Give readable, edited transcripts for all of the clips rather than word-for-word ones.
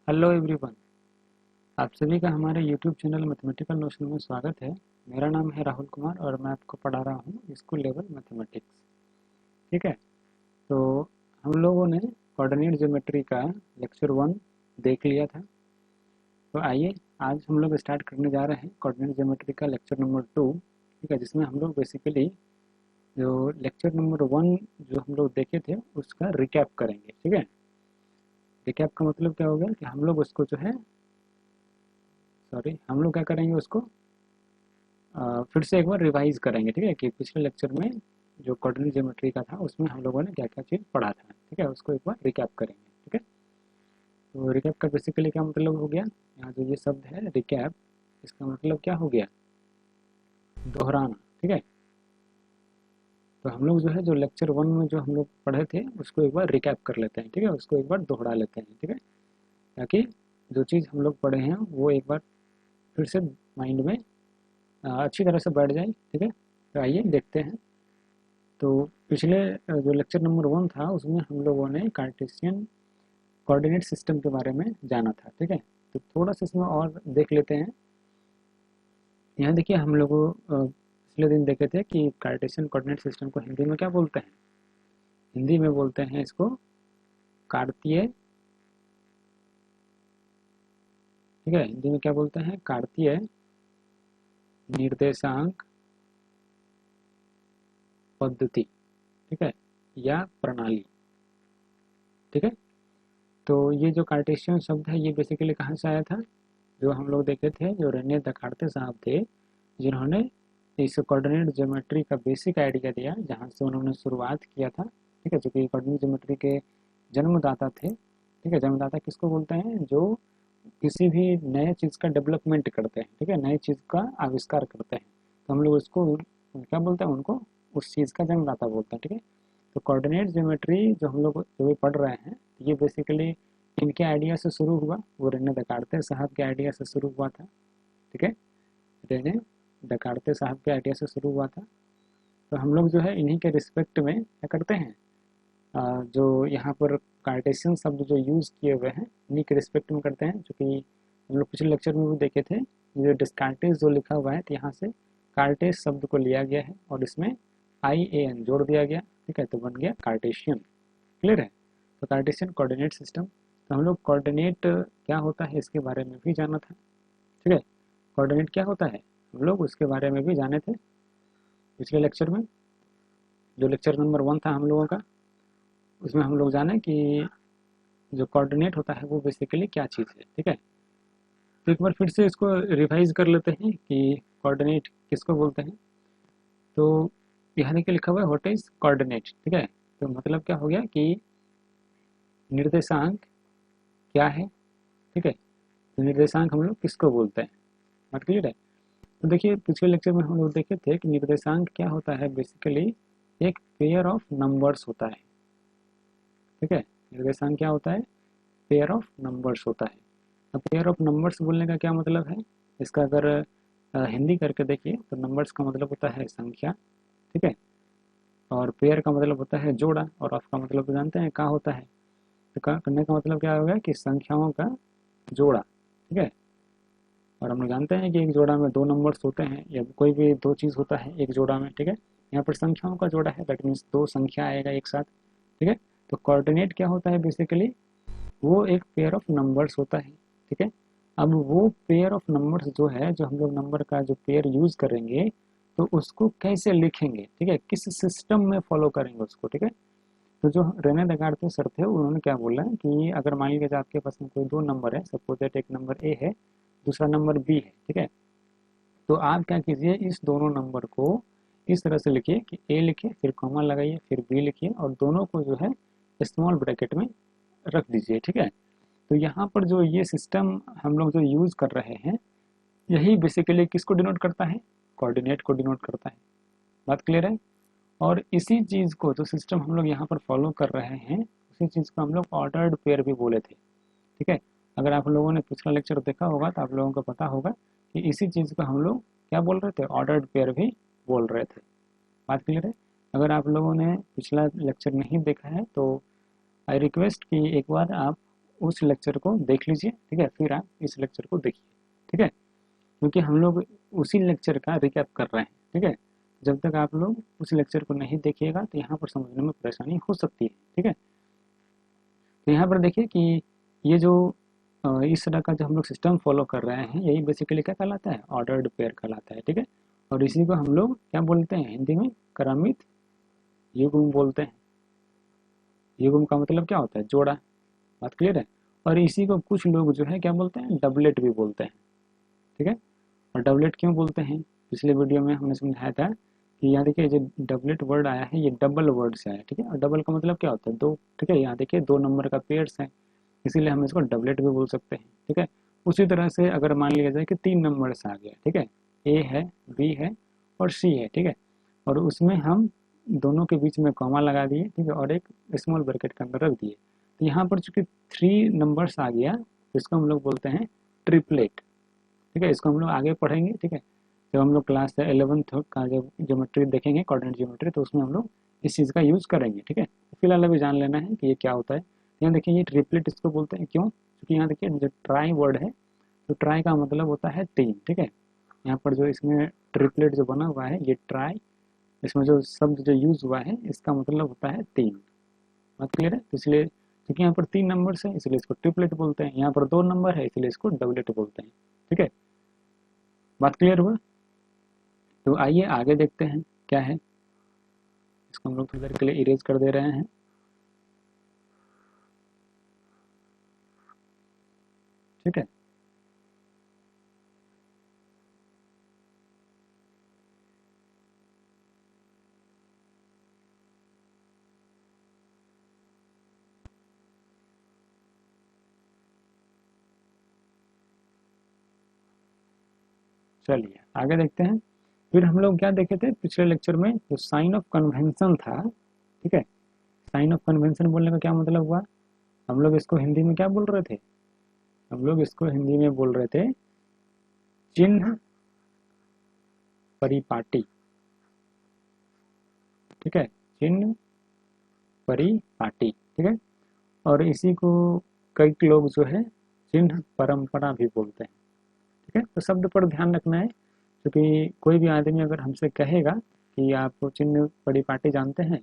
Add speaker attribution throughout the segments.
Speaker 1: Hello everyone. आप सभी का हमारे यूट्यूब चैनल मैथमेटिकल नोशन में स्वागत है। मेरा नाम है राहुल कुमार और मैं आपको पढ़ा रहा हूँ स्कूल लेवल मैथमेटिक्स। ठीक है, तो हम लोगों ने कोऑर्डिनेट ज्योमेट्री का लेक्चर 1 देख लिया था। तो आइए आज हम लोग स्टार्ट करने जा रहे हैं कोऑर्डिनेट ज्योमेट्री का लेक्चर नंबर 2। ठीक है, जिसमें हम लोग बेसिकली जो लेक्चर नंबर 1 जो हम लोग देखे थे उसका रिकैप करेंगे। ठीक है, रिकैप का मतलब क्या हो गया कि हम लोग उसको जो है हम लोग क्या करेंगे उसको फिर से एक बार रिवाइज करेंगे। ठीक है, कि पिछले लेक्चर में जो कोऑर्डिनेट ज्योमेट्री का था उसमें हम लोगों ने क्या क्या चीज़ पढ़ा था। ठीक है, उसको एक बार रिकैप करेंगे। ठीक है, तो रिकैप का बेसिकली क्या मतलब हो गया, यहाँ जो ये शब्द है रिकैप, इसका मतलब क्या हो गया, दोहराना। ठीक है, तो हम लोग जो है जो लेक्चर 1 में जो हम लोग पढ़े थे उसको एक बार रिकैप कर लेते हैं। ठीक है, उसको एक बार दोहरा लेते हैं। ठीक है, ताकि जो चीज़ हम लोग पढ़े हैं वो एक बार फिर से माइंड में अच्छी तरह से बैठ जाए। ठीक है, तो आइए देखते हैं। तो पिछले जो लेक्चर नंबर 1 था उसमें हम लोगों ने कार्टेशियन कोऑर्डिनेट सिस्टम के बारे में जाना था। ठीक है, तो थोड़ा सा इसमें और देख लेते हैं। यहाँ देखिए हम लोग पिछले दिन देखे थे कि कार्टेशियन कोऑर्डिनेट सिस्टम को हिंदी में क्या बोलते हैं। हिंदी में बोलते हैं इसको कार्तीय। ठीक है, हिंदी में क्या बोलते हैं, कार्तीय निर्देशांक पद्धति। ठीक है, या प्रणाली। ठीक है, तो ये जो कार्टेशियन शब्द है ये बेसिकली कहाँ से आया था, जो हम लोग देखे थे जो रेने दकार्ते साहब थे जिन्होंने इस कोऑर्डिनेट ज्योमेट्री का बेसिक आइडिया दिया, जहाँ से उन्होंने शुरुआत किया था। ठीक है, जो कि कोऑर्डिनेट ज्योमेट्री के जन्मदाता थे। ठीक है, जन्मदाता किसको बोलते हैं, जो किसी भी नए चीज़ का डेवलपमेंट करते हैं। ठीक है, नई चीज़ का आविष्कार करते हैं, तो हम लोग उसको क्या बोलते हैं, उनको उस चीज़ का जन्मदाता बोलते हैं। ठीक है, तो कोऑर्डिनेट ज्योमेट्री जो हम लोग जो भी पढ़ रहे हैं ये बेसिकली इनके आइडिया से शुरू हुआ, वो रेने दकार्ते साहब के आइडिया से शुरू हुआ था। ठीक है, रेने दकार्ते साहब के आइडिया से शुरू हुआ था। तो हम लोग जो है इन्हीं के रिस्पेक्ट में क्या करते हैं, जो यहाँ पर कार्टेशियन शब्द जो यूज़ किए हुए हैं इन्हीं के रिस्पेक्ट में करते हैं, जो कि हम लोग पिछले लेक्चर में भी देखे थे। ये डिस्कार्टेज जो लिखा हुआ है तो यहाँ से कार्टेज शब्द को लिया गया है और इसमें IAN जोड़ दिया गया। ठीक है, तो बन गया कार्टेशियन। क्लियर है, तो कार्टेशियन कोऑर्डिनेट सिस्टम। तो हम लोग कोऑर्डिनेट क्या होता है इसके बारे में भी जाना था। ठीक है, कोऑर्डिनेट क्या होता है हम लोग उसके बारे में भी जाने थे पिछले लेक्चर में। जो लेक्चर नंबर 1 था हम लोगों का उसमें हम लोग जाने कि जो कोऑर्डिनेट होता है वो बेसिकली क्या चीज़ है। ठीक है, तो एक बार फिर से इसको रिवाइज कर लेते हैं कि कोऑर्डिनेट किसको बोलते हैं। तो यहाँ देखिए लिखा हुआ है व्हाट इज कोऑर्डिनेट। ठीक है, तो मतलब क्या हो गया कि निर्देशांक क्या है। ठीक है, तो निर्देशांक हम लोग किसको बोलते हैं, बात क्लियर है। तो देखिए पिछले लेक्चर में हम लोग देखे थे कि निर्देशांक क्या होता है, बेसिकली एक पेयर ऑफ नंबर्स होता है। ठीक है, निर्देशांक क्या होता है, पेयर ऑफ नंबर्स होता है। अब पेयर ऑफ नंबर्स बोलने का क्या मतलब है, इसका अगर हिंदी करके देखिए तो नंबर्स का मतलब होता है संख्या। ठीक है, और पेयर का मतलब होता है जोड़ा, और ऑफ का मतलब तो जानते हैं क्या होता है। तो करने का मतलब क्या होगा कि संख्याओं का जोड़ा। ठीक है, और हम लोग जानते हैं कि एक जोड़ा में दो नंबर्स होते हैं या कोई भी दो चीज़ होता है एक जोड़ा में। ठीक है, यहाँ पर संख्याओं का जोड़ा है, दैट मीन्स दो संख्या आएगा एक साथ। ठीक है, तो कोऑर्डिनेट क्या होता है, बेसिकली वो एक पेयर ऑफ नंबर्स होता है। ठीक है, अब वो पेयर ऑफ नंबर्स जो है, जो हम लोग नंबर का जो पेयर यूज़ करेंगे तो उसको कैसे लिखेंगे। ठीक है, किस सिस्टम में फॉलो करेंगे उसको। ठीक है, तो जो रेने दगाड़ते सर थे उन्होंने क्या बोला कि अगर मान लीजिए आपके पास में कोई दो नंबर है, सपोज दैट एक नंबर ए है दूसरा नंबर बी है। ठीक है, तो आप क्या कीजिए इस दोनों नंबर को इस तरह से लिखिए कि ए लिखिए फिर कॉमा लगाइए फिर बी लिखिए और दोनों को जो है स्मॉल ब्रैकेट में रख दीजिए। ठीक है, तो यहाँ पर जो ये सिस्टम हम लोग जो यूज़ कर रहे हैं यही बेसिकली किसको डिनोट करता है, कोऑर्डिनेट को डिनोट करता है। बात क्लियर है, और इसी चीज़ को जो सिस्टम हम लोग यहाँ पर फॉलो कर रहे हैं उसी चीज़ को हम लोग ऑर्डर्ड पेयर भी बोले थे। ठीक है, अगर आप लोगों ने पिछला लेक्चर देखा होगा तो आप लोगों को पता होगा कि इसी चीज़ को हम लोग क्या बोल रहे थे, ऑर्डर्ड पेयर भी बोल रहे थे। बात क्लियर है, अगर आप लोगों ने पिछला लेक्चर नहीं देखा है तो आई रिक्वेस्ट कि एक बार आप उस लेक्चर को देख लीजिए, ठीक है, फिर आप इस लेक्चर को देखिए, ठीक है, क्योंकि हम लोग उसी लेक्चर का रिकैप कर रहे हैं, ठीक है। जब तक आप लोग उस लेक्चर को नहीं देखिएगा तो यहाँ पर समझने में परेशानी हो सकती है, ठीक है। तो यहाँ पर देखिए कि ये जो इस तरह का जो हम लोग सिस्टम फॉलो कर रहे हैं, यही बेसिकली क्या कहलाता है, ऑर्डर्ड पेयर कहलाता है, ठीक है। और इसी को हम लोग क्या बोलते हैं हिंदी में, क्रमित युग्म बोलते हैं। युग्म का मतलब क्या होता है, जोड़ा, बात क्लियर है। और इसी को कुछ लोग जो है क्या बोलते हैं, डबलेट भी बोलते हैं, ठीक है। और डबलेट क्यों बोलते हैं, पिछले वीडियो में हमने समझाया था कि यहाँ देखिए जो डबलेट वर्ड आया है ये डबल वर्ड से आया है, ठीक है। और डबल का मतलब क्या होता है, दो, ठीक है। यहाँ देखिए 2 नंबर का पेयर्स है, इसीलिए हम इसको डबलेट भी बोल सकते हैं, ठीक है। उसी तरह से अगर मान लिया जाए कि 3 नंबर से आ गया, ठीक है, ए है, बी है और सी है, ठीक है। और उसमें हम दोनों के बीच में कॉमा लगा दिए, ठीक है, और एक स्मॉल ब्रैकेट के अंदर रख दिए। तो यहाँ पर चूंकि 3 नंबर्स आ गया तो इसको हम लोग बोलते हैं ट्रिपलेट, ठीक है। इसको हम लोग आगे पढ़ेंगे, ठीक है। जब हम लोग क्लास 11th का जब ज्योमेट्री देखेंगे, कोऑर्डिनेट ज्योमेट्री, तो उसमें हम लोग इस चीज़ का यूज़ करेंगे, ठीक है। फिलहाल अभी जान लेना है कि ये क्या होता है। यहाँ देखिए ये ट्रिपलेट इसको बोलते हैं, क्यों, क्योंकि यहाँ देखिए जो ट्राई वर्ड है, तो ट्राई का मतलब होता है 3, ठीक है। यहाँ पर जो इसमें ट्रिपलेट जो बना हुआ है ये ट्राई, इसमें जो शब्द जो यूज़ हुआ है इसका मतलब होता है 3, बात क्लियर है। तो इसलिए क्योंकि यहाँ पर 3 नंबर्स है इसलिए इसको ट्रिपलेट बोलते हैं, यहाँ पर 2 नंबर है इसलिए इसको डबलेट बोलते हैं, ठीक है। बात क्लियर हुआ। तो आइए आगे देखते हैं क्या है। इसको हम लोग थोड़ी देर के लिए इरेज कर दे रहे हैं, ठीक है। चलिए आगे देखते हैं। फिर हम लोग क्या देखे थे पिछले लेक्चर में, जो साइन ऑफ कन्वेंशन था, ठीक है। साइन ऑफ कन्वेंशन बोलने का क्या मतलब हुआ, हम लोग इसको हिंदी में क्या बोल रहे थे, हम लोग इसको हिंदी में बोल रहे थे चिन्ह परिपाटी, ठीक है, चिन्ह परिपाटी, ठीक है। और इसी को कई लोग जो है चिन्ह परंपरा भी बोलते हैं, ठीक है। तो शब्द पर ध्यान रखना है, क्योंकि कोई भी आदमी अगर हमसे कहेगा कि आप चिन्ह परिपाटी जानते हैं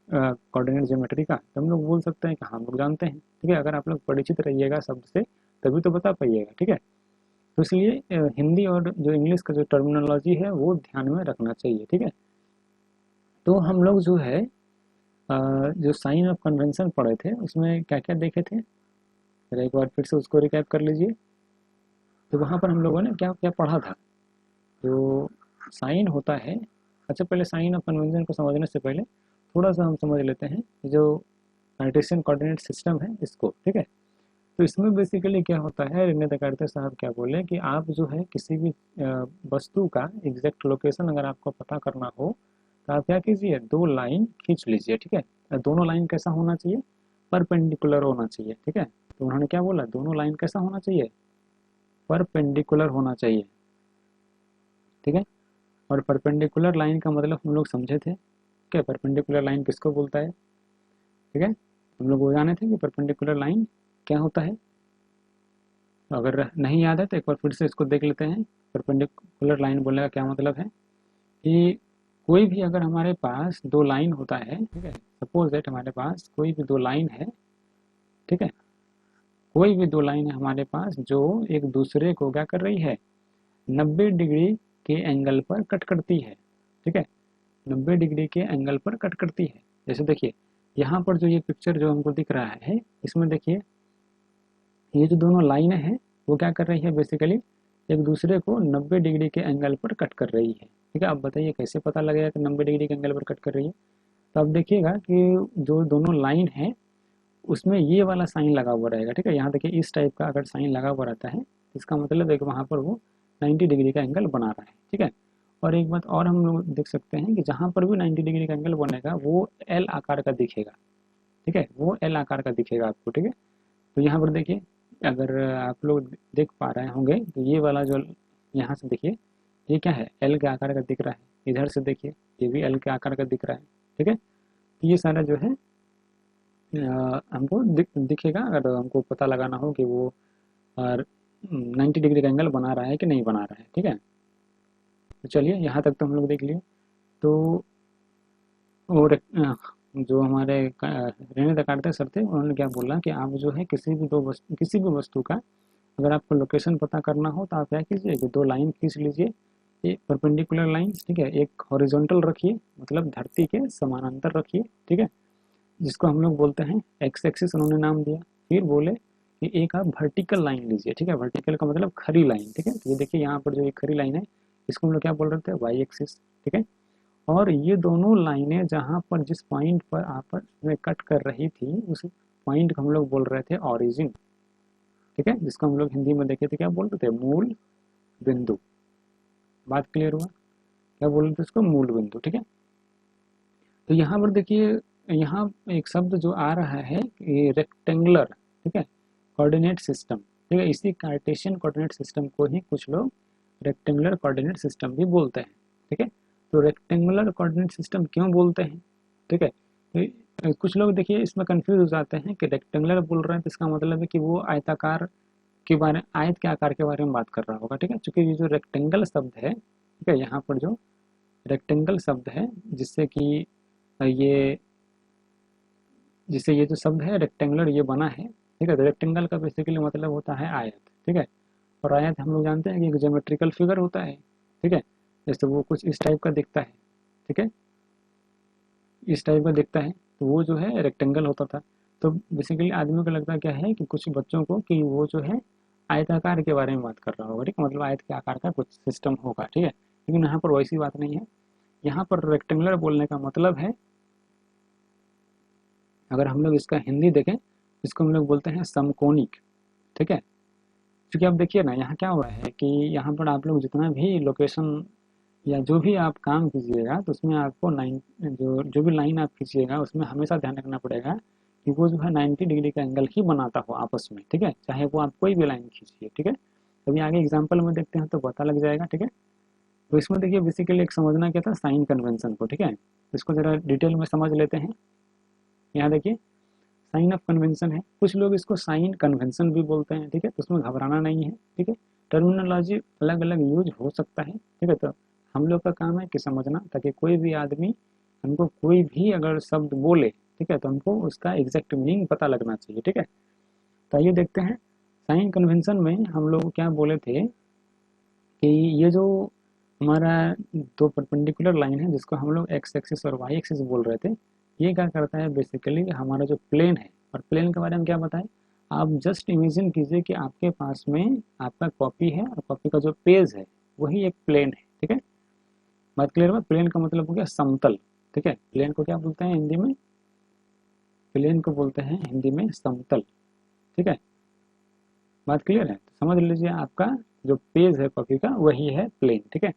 Speaker 1: कोऑर्डिनेट ज्योमेट्री का, तो हम लोग बोल सकते हैं कि हाँ हम लोग जानते हैं, ठीक है। अगर आप लोग परिचित रहिएगा शब्द से तभी तो बता पाइएगा, ठीक है। तो इसलिए हिंदी और जो इंग्लिश का जो टर्मिनोलॉजी है वो ध्यान में रखना चाहिए, ठीक है। तो हम लोग जो है जो साइन ऑफ कन्वेंशन पढ़े थे उसमें क्या क्या देखे थे, जरा एक बार फिर से उसको रिकैप कर लीजिए। तो वहाँ पर हम लोगों ने क्या क्या पढ़ा था, जो साइन होता है, अच्छा पहले साइन ऑफ कन्वेंशन को समझने से पहले थोड़ा सा हम समझ लेते हैं जो कार्टेशियन कोऑर्डिनेट सिस्टम है इसको, ठीक है। तो इसमें बेसिकली क्या होता है, रेने दकार्ते साहब क्या बोले कि आप जो है किसी भी वस्तु का एग्जैक्ट लोकेशन अगर आपको पता करना हो तो आप क्या कीजिए, 2 लाइन खींच लीजिए, ठीक है। दोनों लाइन कैसा होना चाहिए, परपेंडिकुलर होना चाहिए, ठीक है। तो उन्होंने क्या बोला, दोनों लाइन कैसा होना चाहिए, परपेंडिकुलर होना चाहिए, ठीक है। और परपेंडिकुलर लाइन का मतलब हम लोग समझे थे, ठीक है। परपेंडिकुलर लाइन किसको बोलता है, ठीक है। हम लोग वो जाने थे कि परपेंडिकुलर लाइन क्या होता है। तो अगर नहीं याद है तो एक बार फिर से इसको देख लेते हैं। परपेंडिकुलर लाइन बोलने का क्या मतलब है कि कोई भी अगर हमारे पास 2 लाइन होता है, ठीक है, सपोज दैट हमारे पास कोई भी 2 लाइन है, ठीक है, कोई भी 2 लाइन है हमारे पास जो एक दूसरे को क्या कर रही है, 90 डिग्री के एंगल पर कट करती है, ठीक है, 90 डिग्री के एंगल पर कट करती है। जैसे देखिए यहाँ पर जो ये पिक्चर जो हमको दिख रहा है, इसमें देखिए ये जो दोनों लाइनें हैं वो क्या कर रही है, बेसिकली एक दूसरे को 90 डिग्री के एंगल पर कट कर रही है, ठीक है। अब बताइए कैसे पता लगेगा कि 90 डिग्री के एंगल पर कट कर रही है। तो अब देखिएगा कि जो दोनों लाइन है उसमें ये वाला साइन लगा हुआ रहेगा, ठीक है। यहाँ देखिए इस टाइप का अगर साइन लगा हुआ रहता है इसका मतलब है कि वहाँ पर वो 90 डिग्री का एंगल बना रहा है, ठीक है। और एक बात और हम लोग देख सकते हैं कि जहाँ पर भी 90 डिग्री का एंगल बनेगा वो एल आकार का दिखेगा, ठीक है, वो एल आकार का दिखेगा आपको, ठीक है। तो यहाँ पर देखिए अगर आप लोग देख पा रहे होंगे तो ये वाला जो यहाँ से देखिए ये क्या है, एल के आकार का दिख रहा है। इधर से देखिए ये भी एल के आकार का दिख रहा है, ठीक है। तो ये सारा जो है हमको दिखेगा अगर हमको पता लगाना हो कि वो 90 डिग्री का एंगल बना रहा है कि नहीं बना रहा है। ठीक है, तो चलिए यहाँ तक तो हम लोग देख लिए। तो और जो हमारे रेने दकार्ते सर थे उन्होंने क्या बोला कि आप जो है किसी भी वस्तु का अगर आपको लोकेशन पता करना हो तो आप क्या कीजिए कि दो लाइन खींच लीजिए, एक परपेंडिकुलर लाइंस, ठीक है, एक हॉरिजॉन्टल रखिए मतलब धरती के समानांतर रखिए, ठीक है, जिसको हम लोग बोलते हैं एक्स एक्सिस उन्होंने नाम दिया। फिर बोले कि एक आप वर्टिकल लाइन लीजिए, ठीक है, वर्टिकल का मतलब खड़ी लाइन, ठीक है, तो ये देखिए यहाँ पर जो एक खड़ी लाइन है इसको हम लोग क्या बोल रहे थे, वाई एक्सिस, ठीक है। और ये दोनों लाइनें जहाँ पर जिस पॉइंट पर आपस में कट कर रही थी उस पॉइंट को हम लोग बोल रहे थे ऑरिजिन, ठीक है, जिसको हम लोग हिंदी में देखे थे क्या बोलते थे, मूल बिंदु। बात क्लियर हुआ, क्या बोल रहे थे इसको, मूल बिंदु, ठीक है। तो यहाँ पर देखिए यहाँ एक शब्द जो आ रहा है ये रेक्टेंगुलर, ठीक है, कोऑर्डिनेट सिस्टम, ठीक है, इसी कार्टेशियन कोऑर्डिनेट सिस्टम को ही कुछ लोग रेक्टेंगुलर कोऑर्डिनेट सिस्टम भी बोलते हैं, ठीक है। तो रेक्टेंगुलर कोऑर्डिनेट सिस्टम क्यों बोलते हैं, ठीक है, तो कुछ लोग देखिए इसमें कंफ्यूज हो जाते हैं कि रेक्टेंगुलर बोल रहे हैं तो इसका मतलब है कि वो आयताकार के बारे आयत के आकार के बारे में बात कर रहा होगा, ठीक है, क्योंकि ये जो रेक्टेंगल शब्द है, ठीक है, यहाँ पर जो रेक्टेंगल शब्द है जिससे कि ये जिससे ये जो शब्द है रेक्टेंगुलर ये बना है, ठीक है, तो रेक्टेंगल का बेसिकली मतलब होता है आयत, ठीक है, और आयत हम लोग जानते हैं कि एक ज्योमेट्रिकल फिगर होता है, ठीक है, जैसे वो कुछ इस टाइप का दिखता है, ठीक है, इस टाइप का दिखता है तो वो जो है रेक्टेंगल होता था। तो बेसिकली आदमी को लगता क्या है कि कुछ बच्चों को कि वो जो है आयताकार के बारे में बात कर रहा होगा, ठीक है, मतलब आयत के आकार का कुछ सिस्टम होगा, ठीक है, लेकिन यहाँ पर वैसी बात नहीं है। यहाँ पर रेक्टेंगुलर बोलने का मतलब है, अगर हम लोग इसका हिंदी देखें इसको हम लोग बोलते हैं समकोणिक, ठीक है, क्योंकि आप देखिए ना यहाँ क्या हुआ है कि यहाँ पर आप लोग जितना भी लोकेशन या जो भी आप काम कीजिएगा तो उसमें आपको नाइन जो जो भी लाइन आप खींचिएगा उसमें हमेशा ध्यान रखना पड़ेगा कि वो जो है 90 डिग्री का एंगल ही बनाता हो आपस में, ठीक है, चाहे वो आप कोई भी लाइन खींचिए, ठीक है। तो अभी आगे एग्जाम्पल में देखते हैं तो पता लग जाएगा, ठीक है। तो इसमें देखिए बेसिकली एक समझना क्या था, साइन कन्वेंशन को, ठीक है, इसको जरा डिटेल में समझ लेते हैं। यहाँ देखिए साइन ऑफ कन्वेंशन है, कुछ लोग इसको साइन कन्वेंशन भी बोलते हैं, ठीक है, तो उसमें घबराना नहीं है, ठीक है, टर्मिनोलॉजी अलग अलग यूज हो सकता है, ठीक है, तो हम लोग का काम है कि समझना ताकि कोई भी आदमी हमको कोई भी अगर शब्द बोले, ठीक है, तो हमको उसका एग्जैक्ट मीनिंग पता लगना चाहिए, ठीक है। तो आइए देखते हैं साइन कन्वेंशन में हम लोग क्या बोले थे कि ये जो हमारा दो परपेंडिकुलर लाइन है जिसको हम लोग एक्स एक्सिस और वाई एक्सिस बोल रहे थे, ये क्या करता है बेसिकली हमारा जो प्लेन है, और प्लेन के बारे में क्या बताएं, आप जस्ट इमेजिन कीजिए कि आपके पास में आपका कॉपी है और कॉपी का जो पेज है वही एक प्लेन है, ठीक है। बात क्लियर हुआ, प्लेन का मतलब हो गया समतल, ठीक है, प्लेन को क्या बोलते हैं हिंदी में, प्लेन को बोलते हैं हिंदी में समतल, ठीक है। बात क्लियर है, तो समझ लीजिए आपका जो पेज है कॉपी का वही है प्लेन, ठीक है।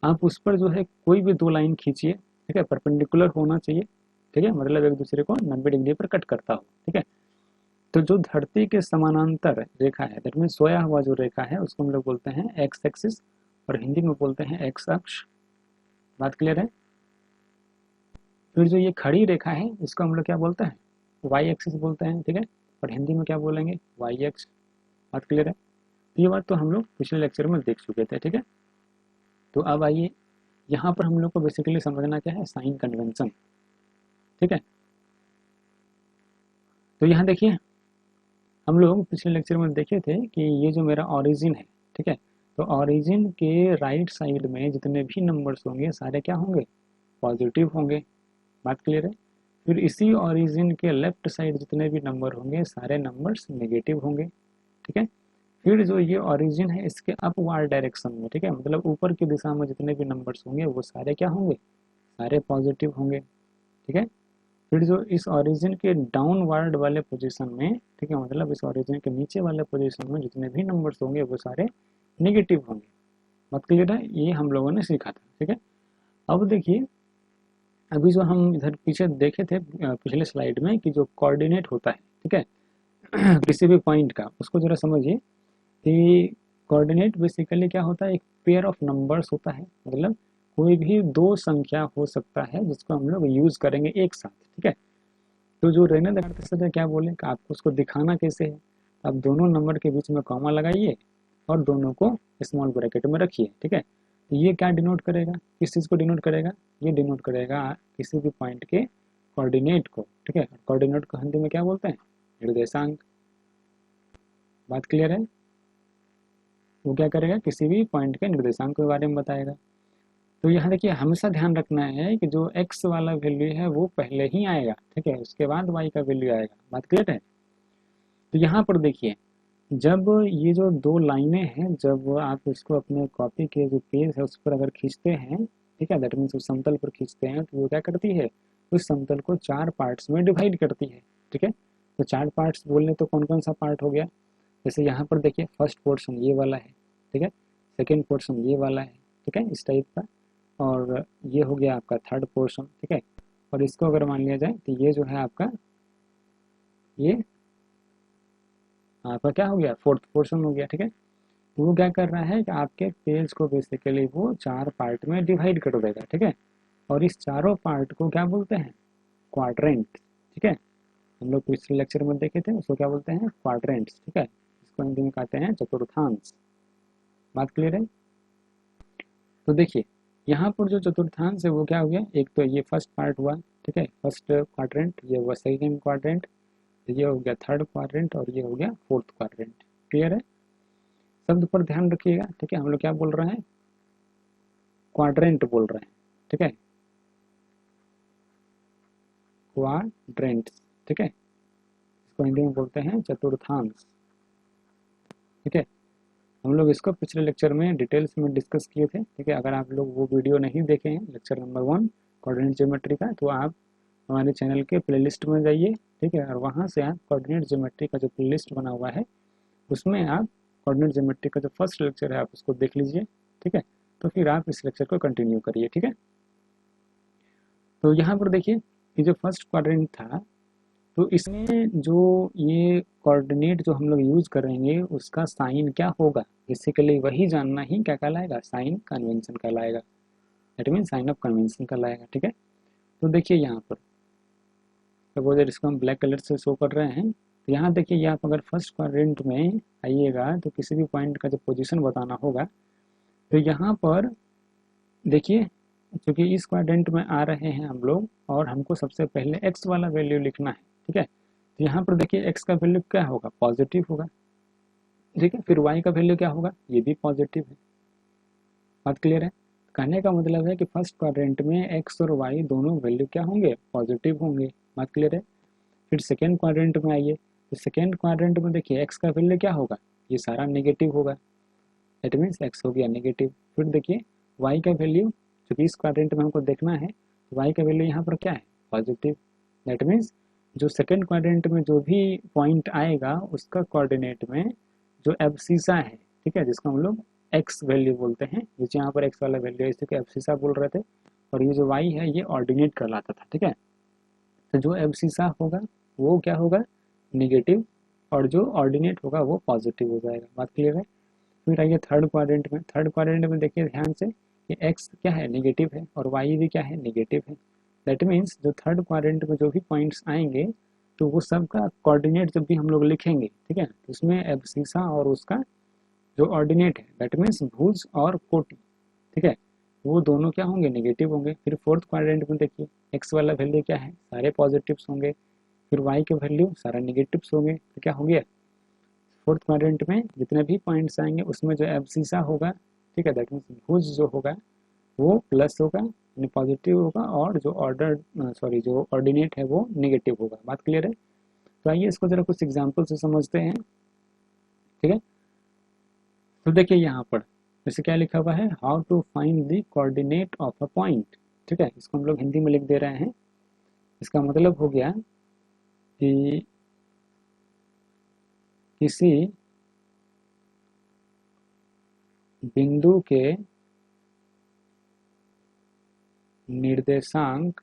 Speaker 1: आप उस पर जो है कोई भी दो लाइन खींचिए, ठीक है, परपेंडिकुलर होना चाहिए, ठीक है, मतलब एक दूसरे को 90 डिग्री पर कट करता हो, ठीक है। तो जो धरती के समानांतर रेखा है दैट मीन सोया हुआ जो रेखा है उसको हम लोग बोलते हैं एक्स एक्सिस और हिंदी में बोलते हैं एक्स अक्ष। बात क्लियर है। फिर जो ये खड़ी रेखा है इसको हम लोग क्या बोलते हैं, वाई एक्सिस बोलते हैं, ठीक है, और हिंदी में क्या बोलेंगे, वाई एक्स। बात क्लियर है। तो ये बात तो हम लोग पिछले लेक्चर में देख चुके थे, ठीक है। तो अब आइए यहाँ पर हम लोग को बेसिकली समझना क्या है, साइन कन्वेंशन, ठीक है। तो यहाँ देखिए हम लोग पिछले लेक्चर में देखे थे कि ये जो मेरा ऑरिजिन है, ठीक है, तो ऑरिजिन के राइट साइड में जितने भी नंबर्स होंगे सारे क्या होंगे, पॉजिटिव होंगे। बात क्लियर है। फिर इसी ऑरिजिन के लेफ्ट साइड जितने भी नंबर होंगे सारे नंबर्स नेगेटिव होंगे, ठीक है। फिर जो ये ऑरिजिन है इसके अपवार्ड डायरेक्शन में, ठीक है, मतलब ऊपर की दिशा में जितने भी नंबर्स होंगे वो सारे क्या होंगे, सारे पॉजिटिव होंगे, ठीक है। फिर जो इस ऑरिजिन के डाउनवर्ड वाले पोजीशन में, ठीक है, मतलब इस ऑरिजिन के नीचे वाले पोजीशन में जितने भी नंबर्स होंगे वो सारे नेगेटिव होंगे। बात क्लियर है, ये हम लोगों ने सीखा था, ठीक है। अब देखिए अभी जो हम इधर पीछे देखे थे पिछले स्लाइड में कि जो कोऑर्डिनेट होता है, ठीक है, किसी भी पॉइंट का उसको जरा समझिए कि कोऑर्डिनेट बेसिकली क्या होता है, एक पेयर ऑफ नंबर्स होता है, मतलब कोई भी दो संख्या हो सकता है जिसको हम लोग यूज करेंगे एक साथ, ठीक है। तो जो रहने दे क्या बोले कि आपको उसको दिखाना कैसे है, आप दोनों नंबर के बीच में कॉमा लगाइए और दोनों को स्मॉल ब्रैकेट में रखिए। ठीक है, तो ये क्या डिनोट करेगा, किस चीज़ को डिनोट करेगा, ये डिनोट करेगा किसी भी पॉइंट के कोऑर्डिनेट को। ठीक है, कोऑर्डिनेट को हिंदी में क्या बोलते हैं, निर्देशांक। बात क्लियर है, वो क्या करेगा, किसी भी पॉइंट के निर्देशांक के बारे में बताएगा। तो यहाँ देखिए हमेशा ध्यान रखना है कि जो x वाला वैल्यू है वो पहले ही आएगा। ठीक है, उसके बाद y का वैल्यू आएगा। बात क्लियर है। तो यहाँ पर देखिए जब ये जो दो लाइनें हैं, जब आप इसको अपने कॉपी के जो पेज है उस पर अगर खींचते हैं, ठीक है, दैट मीन्स उस समतल पर खींचते हैं, तो वो क्या करती है, उस समतल को 4 पार्ट्स में डिवाइड करती है। ठीक है, तो 4 पार्ट्स बोलने तो कौन कौन सा पार्ट हो गया, जैसे यहाँ पर देखिए फर्स्ट पोर्शन ये वाला है, ठीक है, सेकेंड पोर्शन ये वाला है, ठीक है, इस टाइप का, और ये हो गया आपका थर्ड पोर्शन। ठीक है, और इसको अगर मान लिया जाए तो ये जो है आपका, ये आपका क्या हो गया, फोर्थ पोर्शन हो गया। ठीक है, तो वो क्या कर रहा है कि आपके पेज को बेसिकली वो 4 पार्ट में डिवाइड कर देगा। ठीक है, और इस चारों पार्ट को क्या बोलते हैं, क्वाड्रेंट। ठीक है, हम लोग पिछले लेक्चर में देखे थे, उसको क्या बोलते हैं, क्वाड्रेंट्स। ठीक है, इसको हिंदी में कहते हैं चतुर्थांश। बात क्लियर है। तो देखिए यहाँ पर जो चतुर्थांश है वो क्या हो गया, एक तो ये फर्स्ट पार्ट हुआ, ठीक है, फर्स्ट क्वाड्रेंट, ये हुआ सेकेंड क्वाड्रेंट, ये हो गया थर्ड क्वाड्रेंट, और ये हो गया फोर्थ क्वाड्रेंट। क्लियर है, शब्द पर ध्यान रखिएगा। ठीक है, हम लोग क्या बोल रहे हैं, क्वाड्रेंट बोल रहे हैं। ठीक है, क्वाड्रेंट। ठीक है, इसको हिंदी में बोलते हैं चतुर्थांश। ठीक है, हम लोग इसको पिछले लेक्चर में डिटेल्स में डिस्कस किए थे। ठीक है, अगर आप लोग वो वीडियो नहीं देखे हैं लेक्चर नंबर 1 कोऑर्डिनेट ज्योमेट्री का, तो आप हमारे चैनल के प्लेलिस्ट में जाइए। ठीक है, और वहाँ से आप कोऑर्डिनेट ज्योमेट्री का जो प्लेलिस्ट बना हुआ है उसमें आप कोऑर्डिनेट ज्योमेट्री का जो फर्स्ट लेक्चर है आप उसको देख लीजिए। ठीक है, तो फिर आप इस लेक्चर को कंटिन्यू करिए। ठीक है, तो यहाँ पर देखिए ये जो फर्स्ट क्वाड्रेंट था, तो इसमें जो ये कोऑर्डिनेट जो हम लोग यूज करेंगे उसका साइन क्या होगा, बेसिकली वही जानना ही क्या कहलाएगा, साइन कन्वेंशन कहलाएगा। That mean sine of convention कहलाएगा। ठीक है, तो देखिए यहाँ पर सपोज इसको हम ब्लैक कलर से शो कर रहे हैं, तो यहाँ देखिए ये आप अगर फर्स्ट क्वाड्रेंट में आइएगा तो किसी भी पॉइंट का जो पोजीशन बताना होगा, तो यहाँ पर देखिए क्योंकि इस क्वाड्रेंट में आ रहे हैं हम लोग और हमको सबसे पहले एक्स वाला वैल्यू लिखना है। ठीक है, तो यहाँ पर देखिए एक्स का वैल्यू क्या होगा, पॉजिटिव होगा। ठीक है, फिर वाई का वैल्यू क्या होगा, ये भी पॉजिटिव है। बात क्लियर है, कहने का मतलब है कि फर्स्ट क्वाड्रेंट में एक्स और वाई दोनों वैल्यू क्या होंगे, पॉजिटिव होंगे। बात क्लियर है। फिर सेकेंड क्वाड्रेंट में आइए, तो सेकेंड क्वाड्रेंट में देखिए एक्स का वैल्यू क्या होगा, ये सारा नेगेटिव होगा। दैट मीन्स एक्स हो गया नेगेटिव। फिर देखिए वाई का वैल्यू, क्योंकि इस क्वाड्रेंट में हमको देखना है, तो वाई का वैल्यू यहाँ पर क्या है, पॉजिटिव। दैट मीन्स जो सेकेंड क्वाड्रेंट में जो भी पॉइंट आएगा उसका कोऑर्डिनेट में जो एब्सिसा है, ठीक है, जिसको हम लोग एक्स वैल्यू बोलते हैं, जिस यहाँ पर एक्स वाला वैल्यू है इसी को एब्सिसा बोल रहे थे, और ये जो वाई है ये ऑर्डिनेट कहलाता था। ठीक है, तो जो एब्सिसा होगा वो क्या होगा, निगेटिव, और जो ऑर्डिनेट होगा वो पॉजिटिव हो जाएगा। बात क्लियर है। फिर आइए थर्ड क्वाड्रेंट में, थर्ड क्वाड्रेंट में देखिए ध्यान से कि एक्स क्या है, नेगेटिव है, और वाई भी क्या है, नेगेटिव है। दैट मीन्स जो थर्ड क्वाड्रेंट में जो भी पॉइंट्स आएंगे तो वो सब का कोऑर्डिनेट जब भी हम लोग लिखेंगे, ठीक है, तो उसमें एब्सिसा और उसका जो ऑर्डिनेट है दैट मीन्स भुज और कोटि, ठीक है, वो दोनों क्या होंगे, नेगेटिव होंगे। फिर फोर्थ क्वाड्रेंट में देखिए एक्स वाला वैल्यू क्या है, सारे पॉजिटिव्स होंगे। फिर वाई के वैल्यू सारा नेगेटिव्स होंगे, तो क्या हो गया, फोर्थ क्वाड्रेंट में जितने भी पॉइंट्स आएंगे उसमें जो एब्सिसा होगा, ठीक है, दैट मीन्स भुज जो होगा वो प्लस होगा, यानी पॉजिटिव होगा, और जो ऑर्डर सॉरी जो ऑर्डिनेट है वो नेगेटिव होगा। बात क्लियर है। तो आइए इसको जरा कुछ एग्जाम्पल से समझते हैं। ठीक है, तो देखिए यहाँ पर जैसे क्या लिखा हुआ है, how to find the coordinate of a point. ठीक है, इसको हम लोग हिंदी में लिख दे रहे हैं। इसका मतलब हो गया कि किसी बिंदु के निर्देशांक